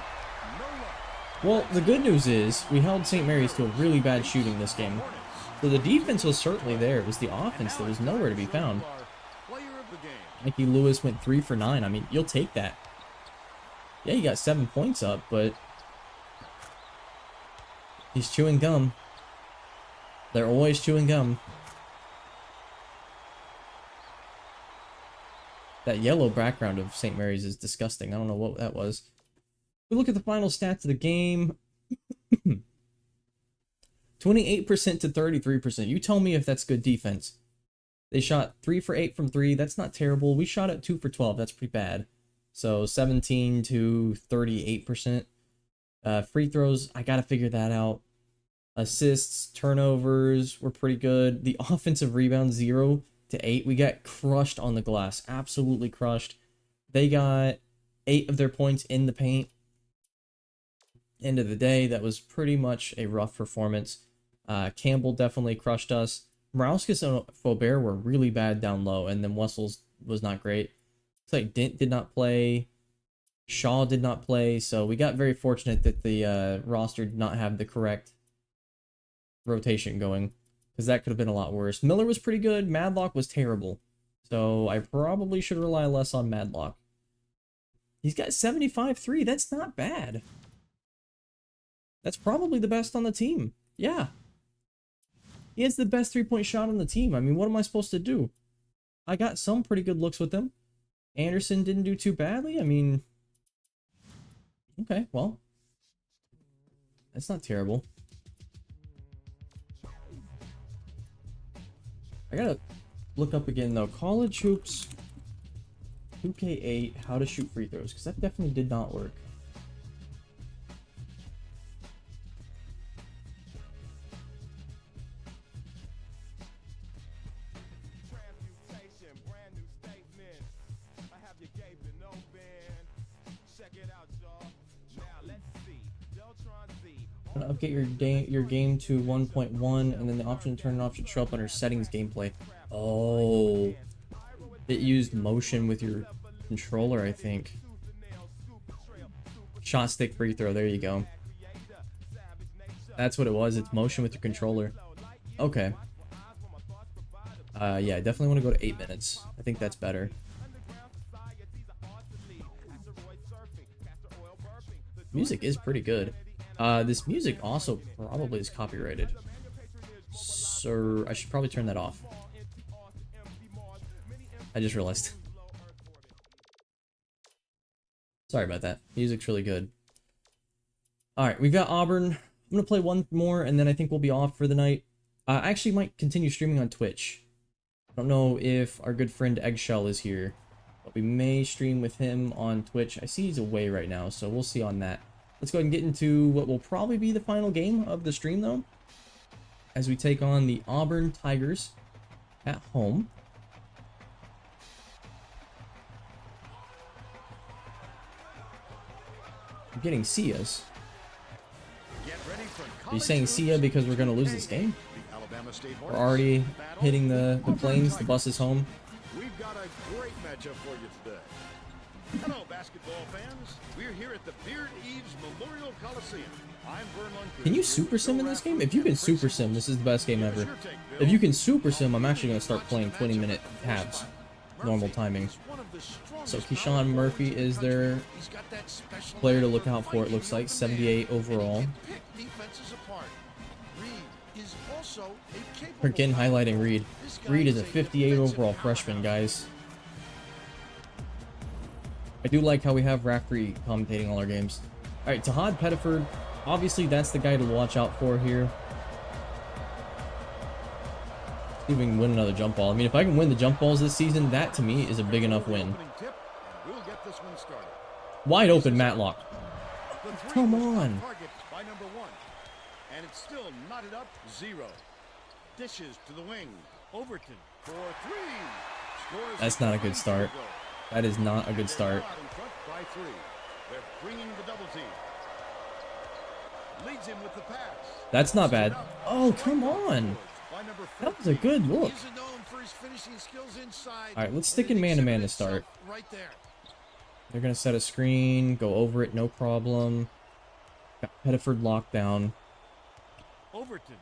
No luck. Well, the good news is we held St. Mary's to a really bad shooting this game. So the defense was certainly there. It was the offense that was nowhere to be found. Player of the game. Mikey Lewis went 3 for 9. I mean, you'll take that. Yeah, he got 7 points up, but he's chewing gum. They're always chewing gum. That yellow background of St. Mary's is disgusting. I don't know what that was. We look at the final stats of the game. 28% to 33%. You tell me if that's good defense. They shot 3 for 8 from 3. That's not terrible. We shot at 2 for 12. That's pretty bad. So 17 to 38%. Free throws, I gotta figure that out. Assists, turnovers were pretty good. The offensive rebound, 0 to 8. We got crushed on the glass. Absolutely crushed. They got 8 of their points in the paint. End of the day, that was pretty much a rough performance. Campbell definitely crushed us. Morauskas and Faubert were really bad down low, and then Wessels was not great. It's like Dent did not play. Shaw did not play, so we got very fortunate that the roster did not have the correct rotation going, because that could have been a lot worse. Miller was pretty good. Madlock was terrible, so I probably should rely less on Madlock. He's got 75-3. That's not bad. That's probably the best on the team. Yeah. He has the best three-point shot on the team. I mean, what am I supposed to do? I got some pretty good looks with him. Anderson didn't do too badly. I mean, okay, well, that's not terrible. I gotta look up again, though. College Hoops 2K8, how to shoot free throws, because that definitely did not work. Update your game to 1.1, and then the option to turn it off should show up under settings gameplay. Oh, it used motion with your controller, I think. Shot stick free throw, there you go. That's what it was. It's motion with your controller. Okay. Yeah, I definitely want to go to 8 minutes. I think that's better. Music is pretty good. This music also probably is copyrighted. So I should probably turn that off. I just realized. Sorry about that. Music's really good. Alright, we've got Auburn. I'm gonna play one more and then I think we'll be off for the night. I actually might continue streaming on Twitch. I don't know if our good friend Eggshell is here, but we may stream with him on Twitch. I see he's away right now, so we'll see on that. Let's go ahead and get into what will probably be the final game of the stream, though, as we take on the Auburn Tigers at home. I'm getting Sia's. Are you saying Sia because we're going to lose this game? We're already hitting the planes. The bus is home. We've got a great matchup for you today. Hello, basketball fans. We're here at the Beard Eves Memorial Coliseum. I'm Vern Lundquist. Can you super sim in this game? If you can super sim, this is the best game ever. If you can super sim, I'm actually going to start playing 20-minute halves. Normal timing. So Keyshawn Murphy is their player to look out for, it looks like. 78 overall. Again, highlighting Reed. Reed is a 58 overall freshman, guys. I do like how we have Rafferty commentating all our games. Alright, Tahad Pettiford. Obviously, that's the guy to watch out for here. See if we can win another jump ball. I mean, if I can win the jump balls this season, that to me is a big enough win. Wide open Matlock. Come on. And it's still knotted up 0. Dishes to the wing. Overton for 3. That's not a good start. That is not a good start. That's not bad. Oh, come on. That was a good look. Alright, let's stick in man-to-man to start. They're going to set a screen, go over it, no problem. Got Pettiford locked down. Overton.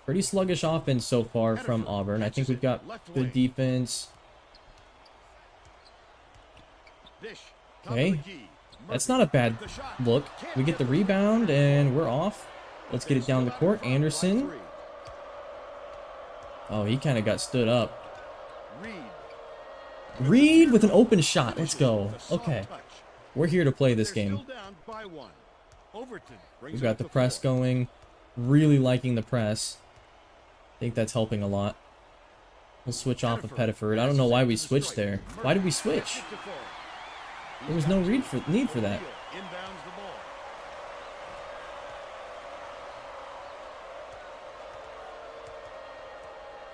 Pretty sluggish offense so far from Auburn. I think we've got good defense. Okay. That's not a bad look. We get the rebound and we're off. Let's get it down the court. Anderson. Oh, he kind of got stood up. Reed. Reed with an open shot. Let's go. With a soft Okay. touch. We're here to play this They're game. still down by 1. Overton brings We've it got up the to press 4. going. Really liking the press. I think that's helping a lot. We'll switch off of Pettiford. I don't know why we switched there. Why did we switch? There was no need for that. Inbounds the ball.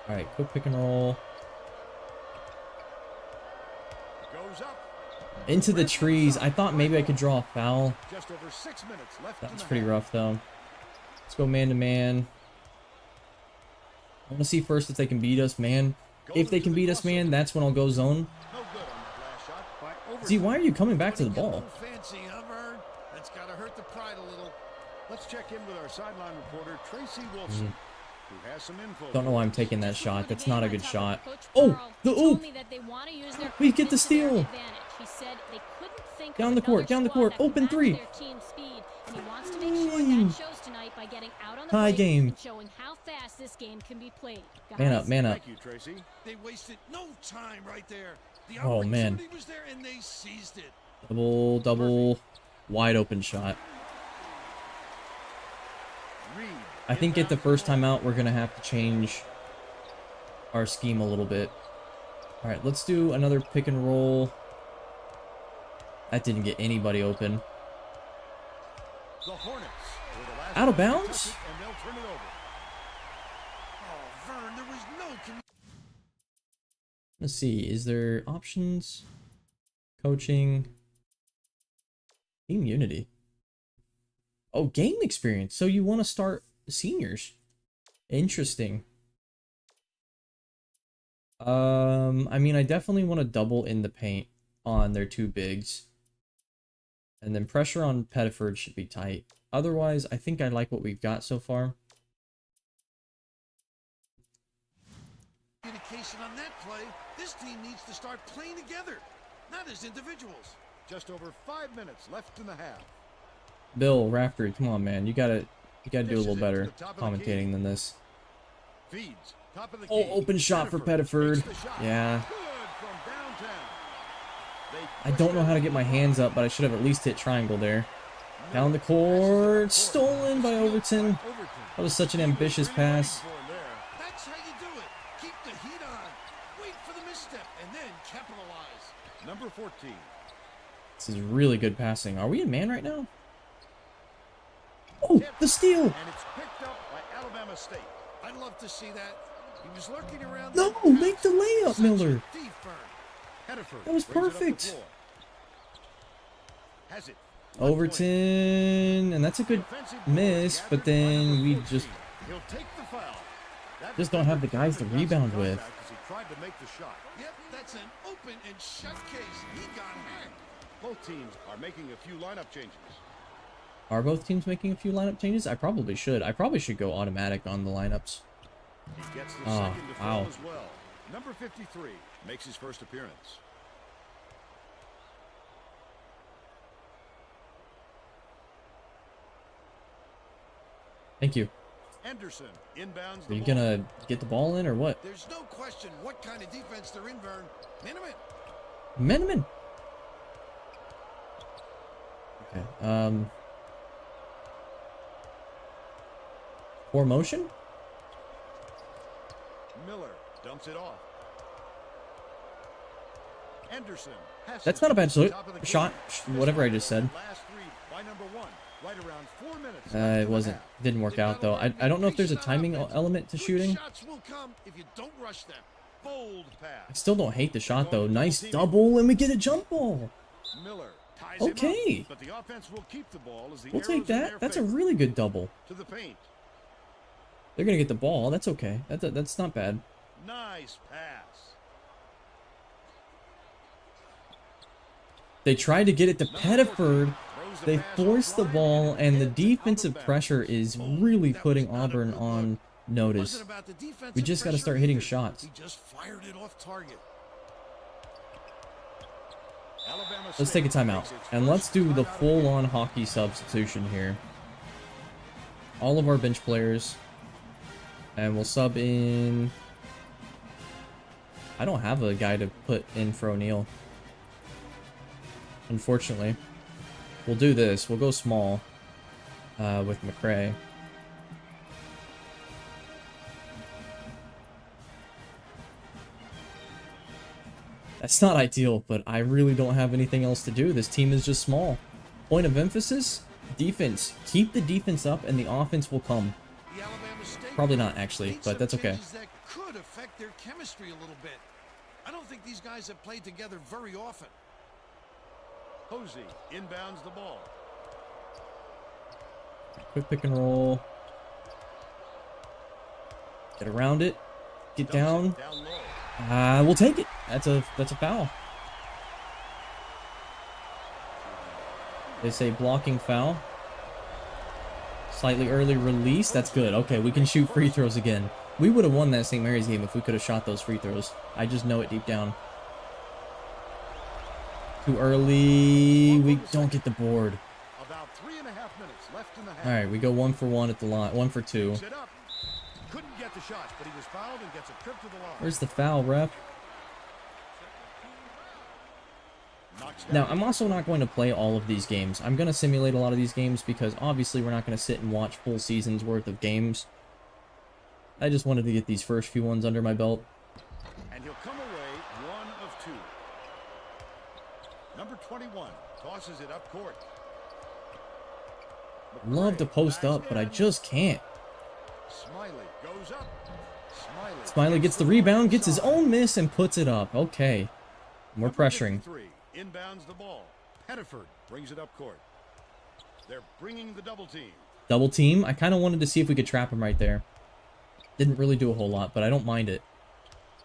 Alright, quick pick and roll. Goes up. Into the trees. I thought maybe I could draw a foul. Just over 6 minutes left. That's pretty rough, though. Let's go man-to-man. I want to see first if they can beat us, man. If they can beat us, man, that's when I'll go zone. No good on that last shot by Overton. See, why are you coming back to the ball? Fancy, huh, Vern? That's gotta hurt the pride a little. Let's check in with our sideline reporter, Tracy Wolfson, who has some info. Don't know why I'm taking that shot. That's not a good shot. Coach Oh, Pearl the told oop! me that they want to use their We get the quickness to their steal. advantage. He said they couldn't think Down of the court, another down the squad court. that could Open match three. their team's speed, and he wants to make sure that shows tonight by getting out on the Tie break game. and showing how fast this game can be played. Man Guys, up, man up. Thank you, Tracy. They wasted no time right there. The Oh, man. opportunity was there and they seized it. Double, wide open shot. Reed. I think at the first time out, we're going to have to change our scheme a little bit. All right, let's do another pick and roll. That didn't get anybody open. The Hornets. were the last Out of one to bounds? touch it, and they'll turn it over. Oh, Vern, there was no Let's see, is there options? Coaching. Team unity. Oh, game experience. So you want to start seniors. Interesting. I mean, I definitely want to double in the paint on their two bigs. And then pressure on Pettiford should be tight. Otherwise, I think I like what we've got so far. communication on that play. This team needs to start playing together, not as individuals. Just over 5 minutes left in the half. Bill Raftery, come on, man. You gotta do a little Dishes it better to the top of the commentating key. than this. Feeds. Top of the Oh, key. open shot for Pettiford. Takes the shot. Yeah. Good from downtown. I don't know how to get my hands up, but I should have at least hit triangle there. Down the court. Stolen by Overton. That was such an ambitious pass. That's how you do it. Keep the heat on. Wait for the misstep and then capitalize. Number 14. This is really good passing. Are we in man right now? Oh, the steal. And it's picked up by Alabama State. I'd love to see that. He was lurking around. No, that make pass. the layup, Such a Miller. thief, Vern. Pettiford That was brings it up the perfect. floor. Has it. Overton, and that's a good Defensive miss, board but gathered by then number we 14. just He'll take the foul. That just don't have the guys to defender got rebound some with. contact as he tried to make the shot. Yep, that's an open and shut case. He got hacked. Both teams are making a few lineup changes. Are both teams making a few lineup changes? I probably should. I probably should go automatic on the lineups. He gets the Oh, second to fall wow. as well. Number 53 makes his first appearance. Thank you. Anderson inbounds Are the you ball. gonna get the ball in or what? There's no question what kind of defense they're in, Vern. Minimum. Meneman. Okay. For motion? Miller dumps it off. Anderson passes That's not a bad to the top of the shot. key. Whatever I just said. Last three by number 1. Right around 4 minutes. It wasn't. Didn't work out though. I don't know if there's a timing element to Good shooting. shots will come if you don't rush them. Bold I pass. still don't hate the shot though. Nice double, and we get a jump ball. Miller ties him Okay. up, but the offense will keep the ball as the We'll arrows take in their that. That's a favor. really good double. To the paint. They're gonna get the ball. That's okay. That's not bad. Nice pass. They tried to get it to Pettiford. Throws the They pass forced the offline, ball, and the it's out of defensive bounds. pressure is really putting Auburn on notice. Wasn't about the defensive We just got to pressure start hitting either. shots. He just fired it off target. Alabama Let's State take a timeout, makes its and let's first do the timeout of full-on hockey substitution here. All of our bench players, and we'll sub in I don't have a guy to put in for O'Neal. Unfortunately. We'll do this. We'll go small with McRae. That's not ideal, but I really don't have anything else to do. This team is just small. Point of emphasis, defense. Keep the defense up and the offense will come. The Alabama State Probably not, actually, but that's okay. that could affect their chemistry a little bit. I don't think these guys have played together very often. Posey inbounds the ball. Quick pick and roll. Get around it. Get down. Down low. We'll take it. That's a foul. They say blocking foul. Slightly early release. That's good. Okay, we can shoot free throws again. We would have won that St. Mary's game if we could have shot those free throws. I just know it deep down. Too early. We don't get the board. About 3.5 minutes left in the half. All right, we go 1 for 1 at the line. 1 for 2. Set up. Couldn't get the shot, but he was fouled and gets a trip to the line. Where's the foul, ref? Knocks down. Now, I'm also not going to play all of these games. I'm going to simulate a lot of these games because obviously we're not going to sit and watch full seasons worth of games. I just wanted to get these first few ones under my belt. And he'll come away 1 of 2. Number 21 tosses it up court. Love to post up, but I just can't. Smiley goes up. Smiley gets the rebound, gets his own miss, and puts it up. Okay. We're Number pressuring. 53 inbounds the ball. Pettiford brings it up court. They're bringing the double team. Double team. I kind of wanted to see if we could trap him right there. Didn't really do a whole lot, but I don't mind it.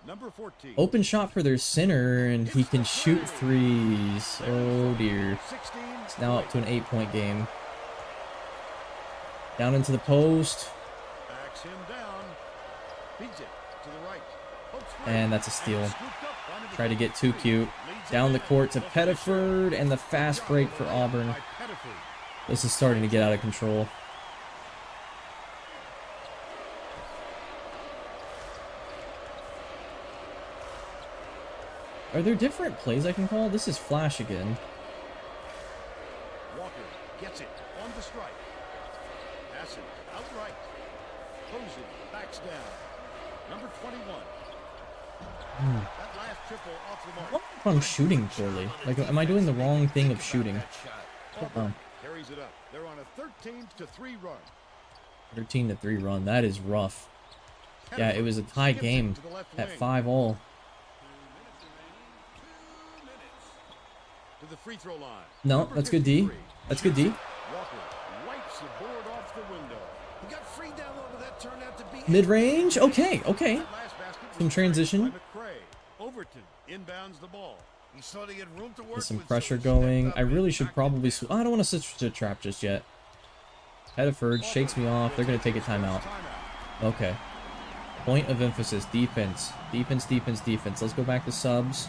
Number 14. Open shot for their center, and he can shoot threes. Oh, dear. 16. It's now up to an 8-point game. Down into the post. Backs him down. Beats it to the right. Hopes for And it. that's a steal. And scooped up by the Try to get defense. too cute. Leads Down the it court to in. Pettiford, and the fast break for Auburn. By Pettiford. This is starting to get out of control. Are there different plays I can call? This is flash again. Walker gets it on the strike. Pass it outright. Posey backs down. Number 21. That last triple off the mark. What if I'm shooting poorly? Like, am I doing the wrong thing of shooting? Auburn carries it up. They're on a 13-3 run. 13-3 run. That is rough. Yeah, it was a tie Skips it game to the left at wing. 5-all. To the free throw line. No, Number that's good D. 53. That's good D. Walker wipes the board off the window. He got free down low, but that turned out to be Mid-range? Okay, okay. That last basket was Some transition. by McRae. Overton inbounds the ball. He thought he had room to work Get some with, pressure so he stepped going. up I and really should knocked it probably... down. I don't want to switch to trap just yet. Pettiford shakes me off. They're going to take a timeout. Timeout. Okay. Point of emphasis. Defense. Defense, defense, defense. Let's go back to subs.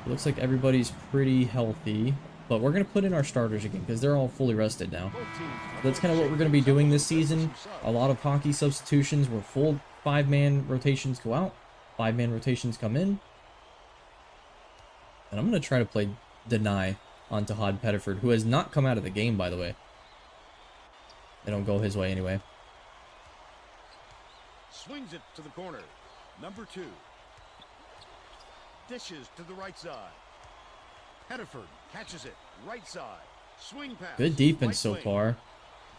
It looks like everybody's pretty healthy. But we're going to put in our starters again because they're all fully rested now. Both teams are That's kind of what we're going to be doing this season. A lot of hockey substitutions where full 5-man rotations go out. 5-man rotations come in. And I'm going to try to play deny onto Hod Pettiford, who has not come out of the game, by the way. They don't go his way anyway. Swings it to the corner. Number 2. Dishes to the right side. Pettiford catches it. Right side. Swing pass. Good defense right so wing. far.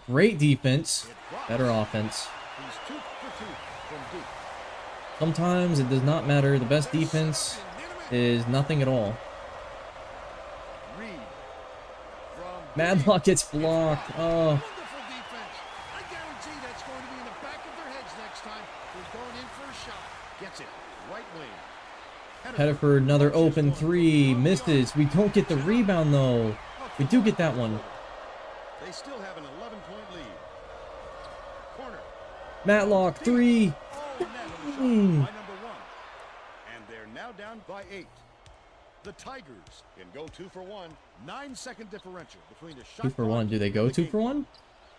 Great defense. It drops. Better offense. He's 2 for 2 from deep. Sometimes it does not matter. The best defense is nothing at all. Reed. From Madlock gets blocked. Oh, Wonderful defense. I guarantee that's going to be in the back of their heads next time. They're going in for a shot. gets it. Right wing. Pettiford, another open 3. Misses. We don't get the rebound, though. We do get that one. They still have an 11-point lead. Corner. Matlock, 3. Oh, net on the shot by Mm. number 1. And they're now down by 8. The Tigers can go 2 for 1. 9-second differential between the shot 2 for 1. Do they go 2 for 1?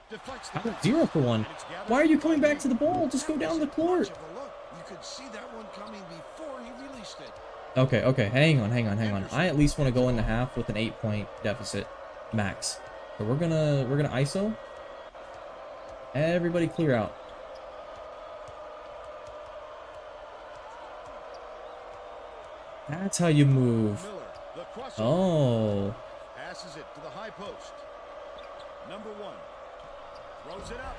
Deflects How the about 0 for 1? Why are you coming back to the ball? Just go down the court. Much of a look. You could see that one coming before he released it. Okay, okay, hang on. I at least want to go into half with an 8-point deficit max. So we're gonna ISO. Everybody clear out. That's how you move. Miller, the crosser. Oh. Passes it to the high post. Number 1. Throws it up.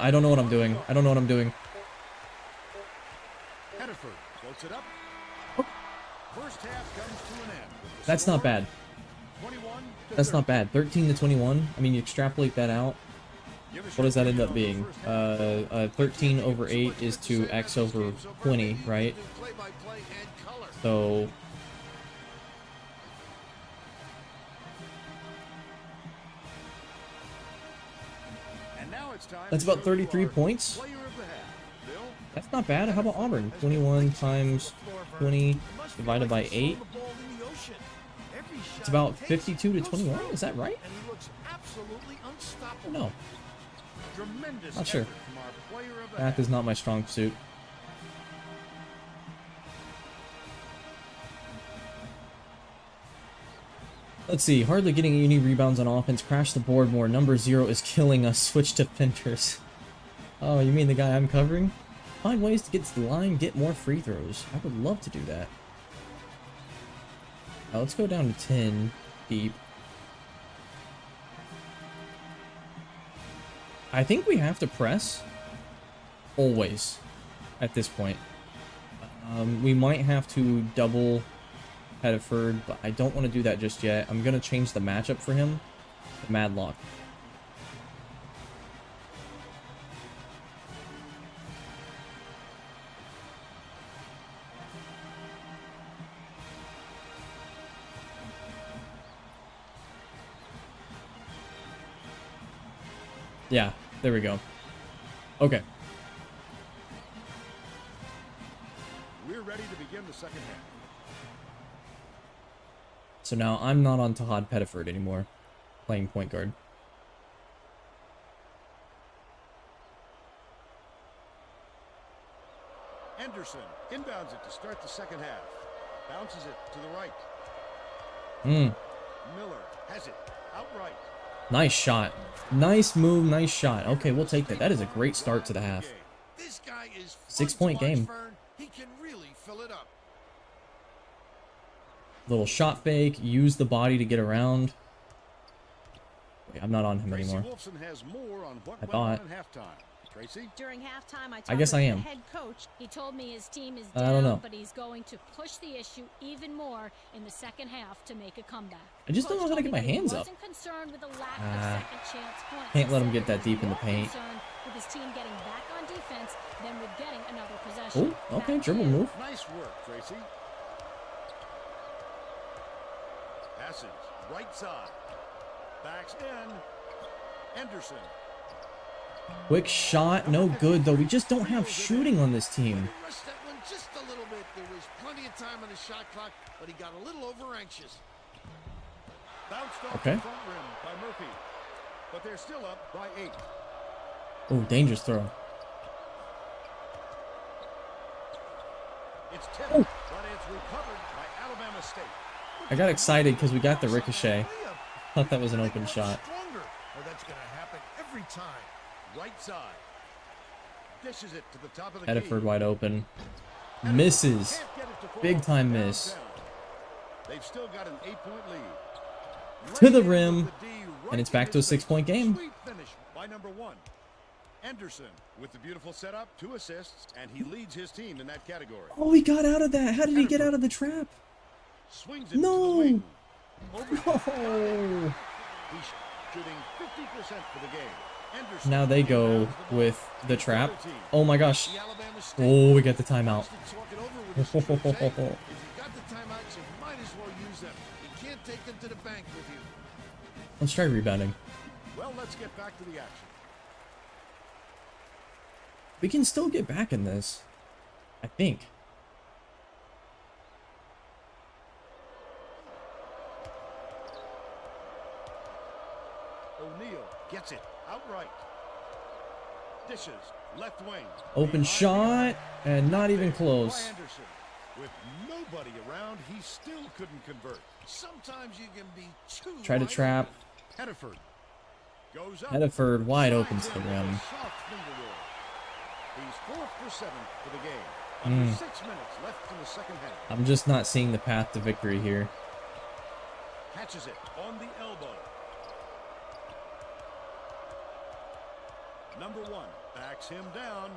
I don't know what I'm doing. I don't know what I'm doing. Hediford floats it up. First half comes to an end. That's not bad. 21 to That's 30. not bad. 13 to 21. I mean, you extrapolate that out. What does that end up being? 13 over 8 is to x over 20, right? So And now it's time that's to about show you 33 our points. player of the half. Bill, That's not bad. How about Auburn? 21 times 20 divided by 8. It's about 52 to 21. Is that right? And he looks absolutely unstoppable. No. tremendous Not sure. effort from our player of the Math half. is not my strong suit. Let's see. Hardly getting any rebounds on offense. Crash the board more. Number 0 is killing us. Switch to Pinters. Oh, you mean the guy I'm covering? Find ways to get to the line. Get more free throws. I would love to do that. Now let's go down to 10 deep. I think we have to press. Always. At this point. We might have to double Hediford, but I don't want to do that just yet. I'm going to change the matchup for him to Madlock. Yeah, there we go. Okay. We're ready to begin the second half. So now I'm not on Tahad Pettiford anymore, playing point guard. Anderson inbounds it to start the second half. Bounces it to the right. Miller has it outright. Nice shot. Nice move, nice shot. Okay, we'll take that. That is a great start to the half. This guy is 6-point game. Fern. He can really fill it up. Little shot fake, use the body to get around. Wait, I'm not on him Tracy anymore. Wolfson has more on what I went thought. on in halftime. Tracy? During halftime, I I talked guess with I the am. head coach. He told me his team is I down, don't know. but he's going to push the issue even more in the second half to make a comeback. I just don't know how to get my hands up. Wasn't concerned with the lack of second chance points. Can't let him get He that deep in the was paint. more concerned with his team getting back on defense than with getting another possession. Oh, okay, Back dribble in. move. Nice work, Tracy. Passes right side. Backs in. Anderson. Quick shot, no good though. We just don't have shooting on this team. He rushed that one just a little bit. There was plenty of time on the shot clock, but he got a little over anxious. Bounced off Okay. the front rim by Murphy. But they're still up by 8. Oh, dangerous throw. It's tipped, but it's recovered by Alabama State. I got excited because we got the ricochet. Thought that was an open shot. Stronger. Well, that's going to happen every time. Right side. Dishes it to the top of the Hediford key. wide open. Misses. Can't get it to fall. Big time miss. Downtown. They've still got an 8-point lead. To the Right in rim, with the D right and it's in back to a his face. 6-point game. Sweet finish by number 1. Anderson with the beautiful setup, 2 assists, and he leads his team in that category. Oh, he got out of that. How did he get out of the trap? Swings it to No. the wing. Over Oh. He's shooting 50% for the game. Anderson Now they go inbounds the ball. with the trap. Other team. Oh my gosh. The Alabama State Oh, we got the timeout. wants to talk it over with his troops, eh? If you got the timeouts, you might as well use them. You can't take them to the bank with you. Let's try rebounding. Well, let's get back to the action. We can still get back in this. I think. O'Neal gets it outright. Dishes Left wing. Open shot, and not even close. Anderson. With nobody around, he still couldn't convert. Sometimes you can be too Try to wide trap. Hediford goes up. Hediford wide open to the Slides in with rim. a soft finger roll. He's 4 for 7 for the game. Under 6 minutes left in the second half. I'm just not seeing the path to victory here. Catches it on the elbow. Number 1 backs him down.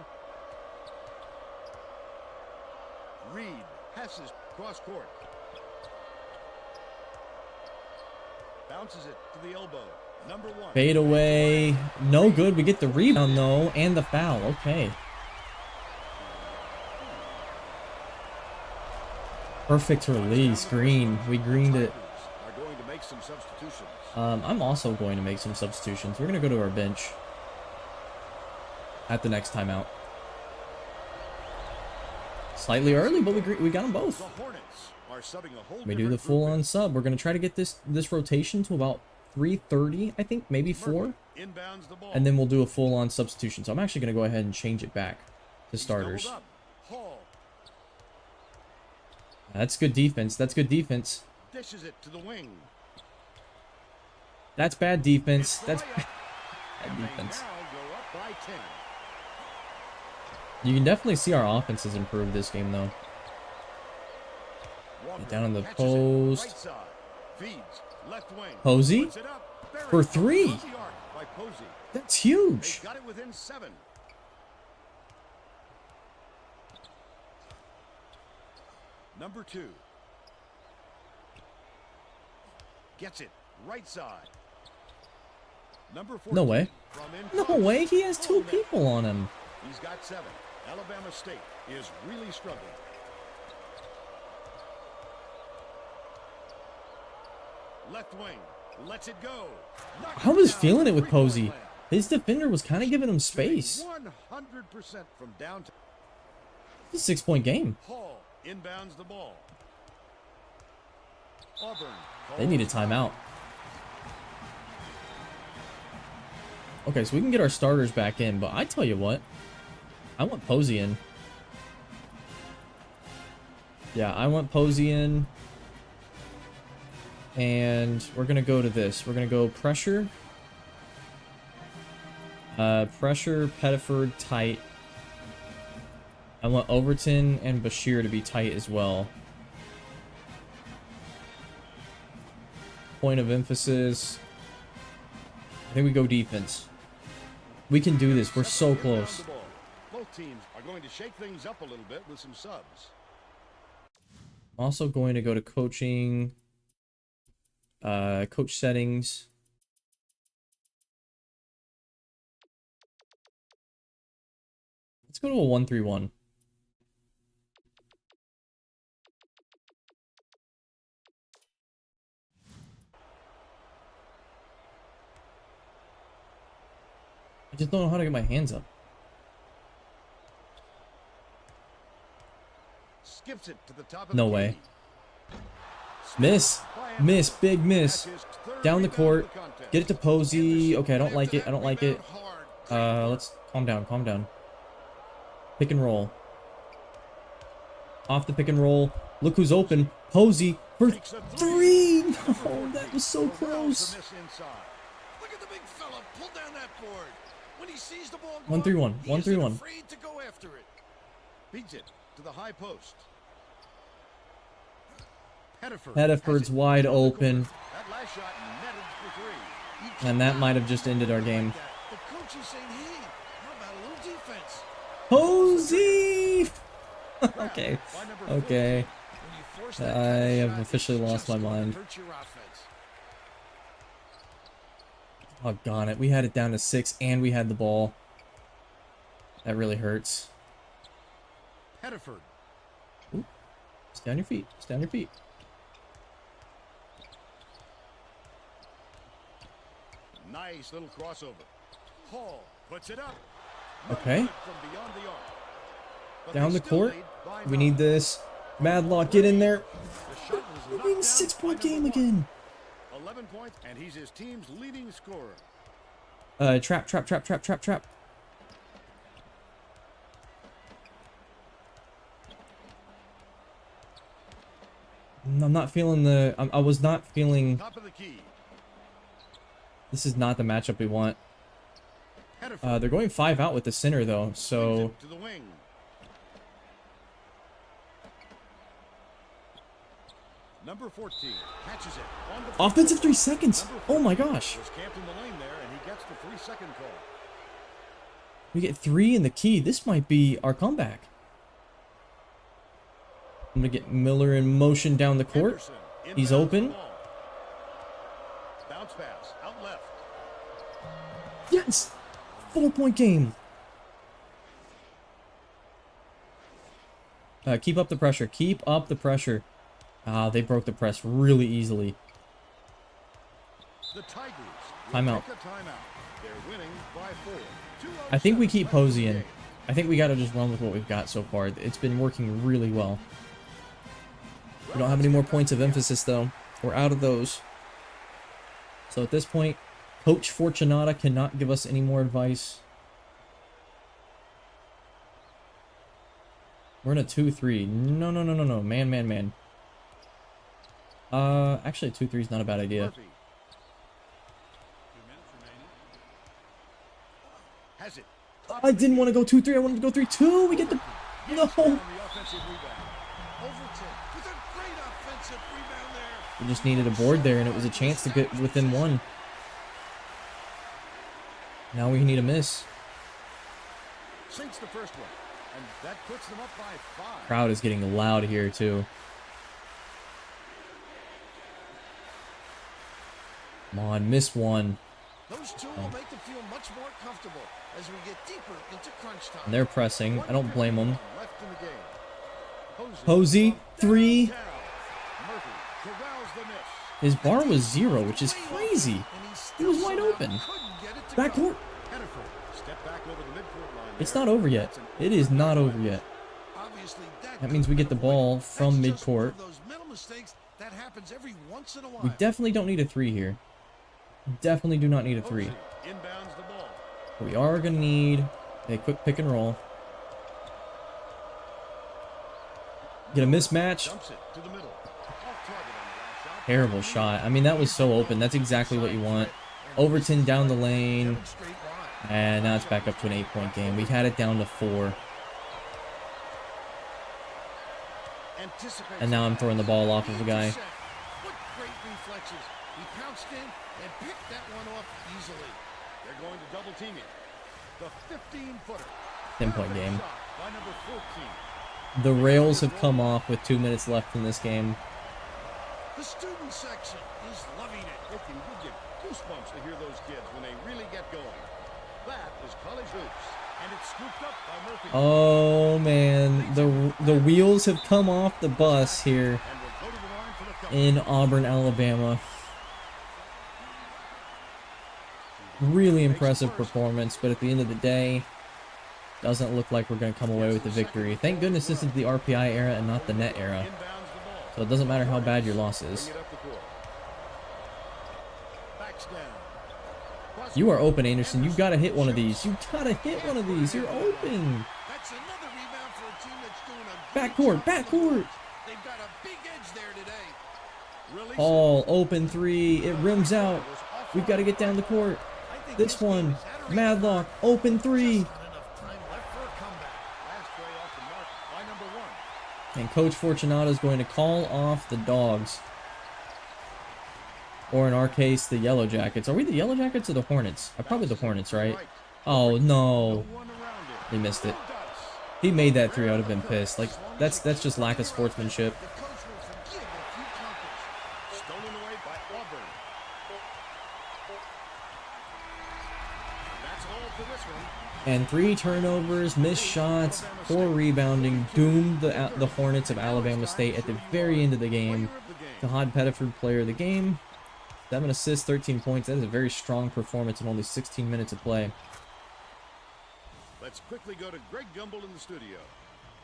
Reed passes cross court. Bounces it to the elbow. Number 1. Fade away. No good. We get the rebound, though, and the foul. Okay. Perfect release. Green. We greened it. Are going to make some substitutions. I'm also going to make some substitutions. We're going to go to our bench at the next timeout. Slightly early, but we got them both. The Hornets are subbing a whole We do the different full-on grouping. sub. We're going to try to get this rotation to about 3:30, I think, maybe 4. Murphy inbounds the ball. And then we'll do a full-on substitution. So I'm actually going to go ahead and change it back to He's starters. doubled up. Hall That's good defense. That's good defense. dishes it to the wing. That's bad defense. The That's layup. bad And they defense. now go up by 10. You can definitely see our offense has improved this game, though. Walker Down in the catches it post. right side. Feeds left wing. Posey? Puts it up. Buried For 3. off the arc by Posey. That's They huge. got it within 7. Number 2. Gets it right side. Number 14. No way. From in No close. way. He has 2 Full net. people on him. He's got 7. Alabama State is really struggling. Left wing. Lets it go. Knocks I it was down. feeling it with Three-point Posey. land. His defender was kind of giving him space. 100% from downtown. It's a 6-point game. Hall inbounds the ball. Auburn. They need a timeout. Okay, so we can get our starters back in, but I tell you what, I want Posey in. Yeah, I want Posey in. And we're going to go to this. We're going to go pressure. Pressure, Pettiford, tight. I want Overton and Bashir to be tight as well. Point of emphasis. I think we go defense. We can do this. We're so close. Both teams are going to shake things up a little bit with some subs. I'm also going to go to coaching. Coach settings. Let's go to a 1-3-1. I just don't know how to get my hands up. Skips it to the top of No the way. key. Miss. Miss. Big miss. That's his third Down the rebound court. of the contest. Get it to Posey. Okay, I don't like it. I don't like it. hard. Let's calm down. Calm down. Pick and roll. Off the pick and roll. Look who's open. Posey for Takes a 3. No, that was so close. Miss inside. Look at the big fella pull down that board. When he sees the ball go 1-3-1. up, he isn't 1-3-1. afraid to go after it. Beats it to the high post. Pettiford Pettiford's has it wide down the open. court. That last shot netted for 3. And that might have just ended our game. The coach is saying, hey, how about a little defense? Posey! Okay. By number Okay. When you force that I kind of have shot, officially it's lost just my gonna mind. hurt your offense. Doggone it. We had it down to 6 and we had the ball. That really hurts. Pettiford. Stay on your feet. Stay on your feet. Nice little crossover. Hall puts it up. Okay. Good from beyond the arc. But Down they the still court. lead by We 9. need this. Madlock, get in there. The shot was We're knocked in a down 6-point by game number 1. again. 11 points, and he's his team's leading scorer. Trap. I'm not feeling the... I was not feeling... Top of the key. This is not the matchup we want. Header They're going 5 out with the center, though, so... to the wing. Number 14 catches it. On the Offensive 3 seconds! Oh my gosh! was camped in the lane there, and he gets the 3-second call. We get 3 in the key. This might be our comeback. I'm going to get Miller in motion down the court. Henderson He's inbounds open. the ball. Bounce pass out left. Yes! 4-point game. Keep up the pressure. Keep up the pressure. They broke the press really easily. The Tigers will Timeout. take a timeout. They're winning by 4. I think we keep 2:07 left in the Posey in. game. I think we got to just run with what we've got so far. It's been working really well. We don't have any more points of emphasis, though. We're out of those. So at this point, Coach Fortunata cannot give us any more advice. We're in a 2-3. No. Man. Actually, a 2-3 is not a bad idea. Murphy. 2 minutes remaining. Has it. I didn't want to go 2-3. I wanted to go 3-2. We get the... No. On the offensive rebound. Overton with a great offensive rebound there. We just needed a board there, and it was a chance to get within 1. Now we need a miss. Sinks the first one, and that puts them up by 5. Crowd is getting loud here, too. Come on, miss 1. Those two will make them feel much more comfortable as we get deeper into crunch time. And they're pressing. I don't blame them. Left in the game. Posey, 3. Down. Murphy corrals the miss. His bar was 0, which is crazy. And he He still was wide somehow open. couldn't get it to Back go. court. Henneford step back over the midcourt line. It's there. not over yet. That's an It is not over yet. Obviously, That means we get the ball from That's just one midcourt. of those mental mistakes that happens every once in a while. We definitely don't need a 3 here. Definitely do not need a 3. Posey inbounds the ball. But we are going to need a quick pick and roll. Get a mismatch. Dumps it to the middle. Off target on the last shot. Terrible shot. I mean, that was so open. That's exactly what you want. Overton down the lane. Straight line. And now it's back up to an 8-point game. We had it down to 4. Anticipates And now I'm throwing the ball off of a guy. What great reflexes. He pounced in and picked that one off easily. They're going to double team it. The 15-footer. 10-point game. Shot by number 14. The rails have come off with 2 minutes left in this game. The student section is loving it. It can give you goosebumps to hear those kids when they really get going. That is college hoops, and it's scooped up by Murphy. Oh man, the wheels have come off the bus here And will go to the line for the cover. in Auburn, Alabama. Really impressive performance, but at the end of the day, doesn't look like we're going to come away with the victory. Thank goodness this is the RPI era and not the net era. Inbounds the ball. So it doesn't matter how bad your loss is. Bring it up the court. Backs down. Cross You are open, Anderson. You've got to hit one of these. You've got to hit one of these. You're open. That's another rebound for a team that's doing a Backcourt, backcourt. They've got a big edge there today. Release All open 3. It rims out. We've got to get down the court. I think This game one, has had a Madlock, open 3. Not enough time left for a comeback. Last play off the mark by number 1. And Coach Fortunata is going to call off the Dogs. Or in our case, the Yellow Jackets. Are we the Yellow Jackets or the Hornets? Probably the Hornets, right? Oh, no. One around it. He missed it. Does. He made that 3, I would have been pissed. Like, that's just lack of sportsmanship. The coach will forgive a few counters. Stolen away by Auburn. That's all for this one. And 3 turnovers, missed shots, poor rebounding, doomed the Hornets of Alabama State at the very end of the game. Player of the game. Tahad Pettiford, player of the game. 7 assists, 13 points. That is a very strong performance in only 16 minutes of play. Let's quickly go to Greg Gumbel in the studio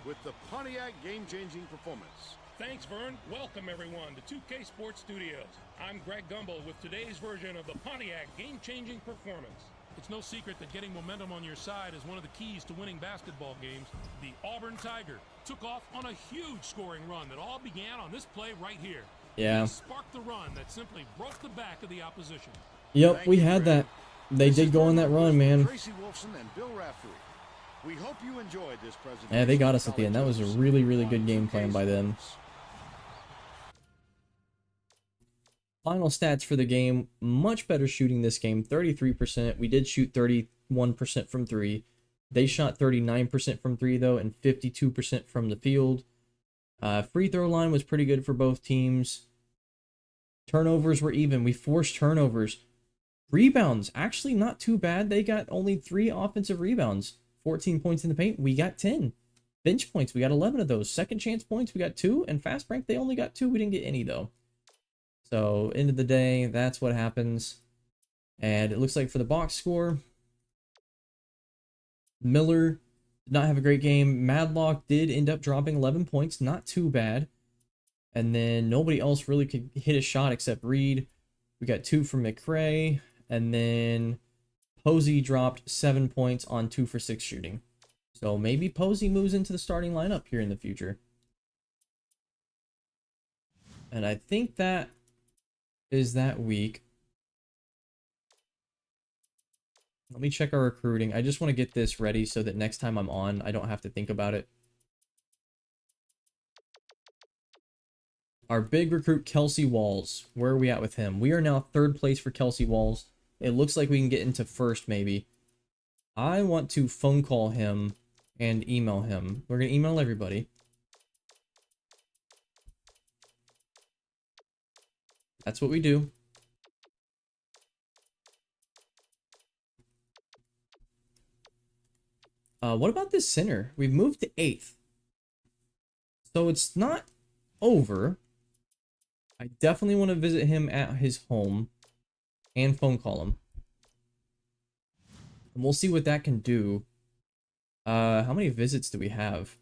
with the Pontiac game-changing performance. Thanks, Vern. Welcome, everyone, to 2K Sports Studios. I'm Greg Gumbel with today's version of the Pontiac game-changing performance. It's no secret that getting momentum on your side is one of the keys to winning basketball games. The Auburn Tiger took off on a huge scoring run that all began on this play right here. Yeah. Sparked the run that simply broke the back of the opposition. Yep, Thank we you, had Greg. that. They This did is go on that Bernard run, Wilson, man. Tracy Wolfson and Bill Raftery. We hope you enjoyed this presentation. Yeah, they got of us at the end. That College was a Hoops really, really on good game plan 2K by them. Sports. Final stats for the game. Much better shooting this game. 33%. We did shoot 31% from 3. They shot 39% from 3, though, and 52% from the field. Free throw line was pretty good for both teams. Turnovers were even. We forced turnovers. Rebounds, actually not too bad. They got only 3 offensive rebounds. 14 points in the paint. We got 10. Bench points, we got 11 of those. Second chance points, we got 2. And fast break, they only got 2. We didn't get any, though. So, end of the day, that's what happens. And it looks like for the box score, Miller did not have a great game. Madlock did end up dropping 11 points. Not too bad. And then nobody else really could hit a shot except Reed. We got 2 from McRae. And then Posey dropped 7 points on 2 for 6 shooting. So maybe Posey moves into the starting lineup here in the future. And I think that is that week. Let me check our recruiting. I just want to get this ready so that next time I'm on, I don't have to think about it. Our big recruit, Kelsey Walls. Where are we at with him? We are now 3rd place for Kelsey Walls. It looks like we can get into 1st, maybe. I want to phone call him and email him. We're going to email everybody. That's what we do. What about this center? We've moved to 8th. So it's not over. I definitely want to visit him at his home and phone call him. And we'll see what that can do. How many visits do we have?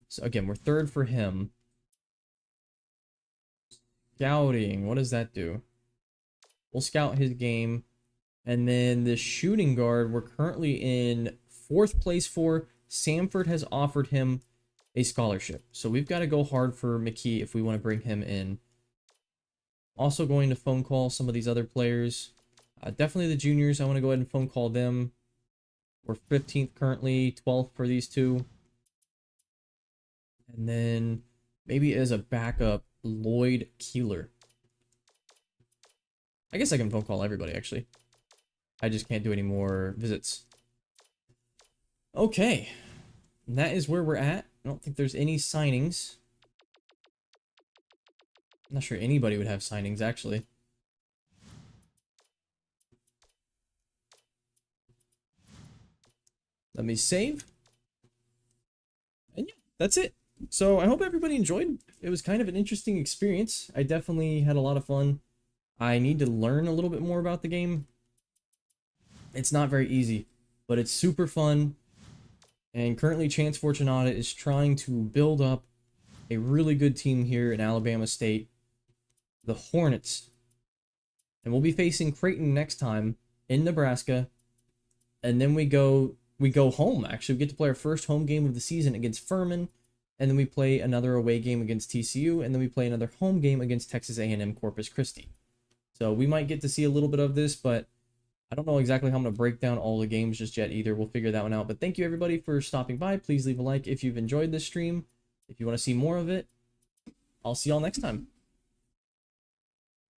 So again, we're 3rd for him. Scouting, what does that do? We'll scout his game. And then the shooting guard, we're currently in 4th place for. Samford has offered him a scholarship. So we've got to go hard for McKee if we want to bring him in. Also going to phone call some of these other players. Definitely the juniors. I want to go ahead and phone call them. We're 15th currently, 12th for these 2. And then maybe as a backup, Lloyd Keeler. I guess I can phone call everybody, actually. I just can't do any more visits. Okay. And that is where we're at. I don't think there's any signings. I'm not sure anybody would have signings, actually. Let me save. And yeah, that's it. So I hope everybody enjoyed. It was kind of an interesting experience. I definitely had a lot of fun. I need to learn a little bit more about the game. It's not very easy, but it's super fun. And currently Chance Fortunata is trying to build up a really good team here in Alabama State. The Hornets. And we'll be facing Creighton next time in Nebraska. And then we go home, actually. We get to play our first home game of the season against Furman. And then we play another away game against TCU. And then we play another home game against Texas A&M Corpus Christi. So we might get to see a little bit of this, but I don't know exactly how I'm going to break down all the games just yet either. We'll figure that one out. But thank you, everybody, for stopping by. Please leave a like if you've enjoyed this stream. If you want to see more of it, I'll see y'all next time.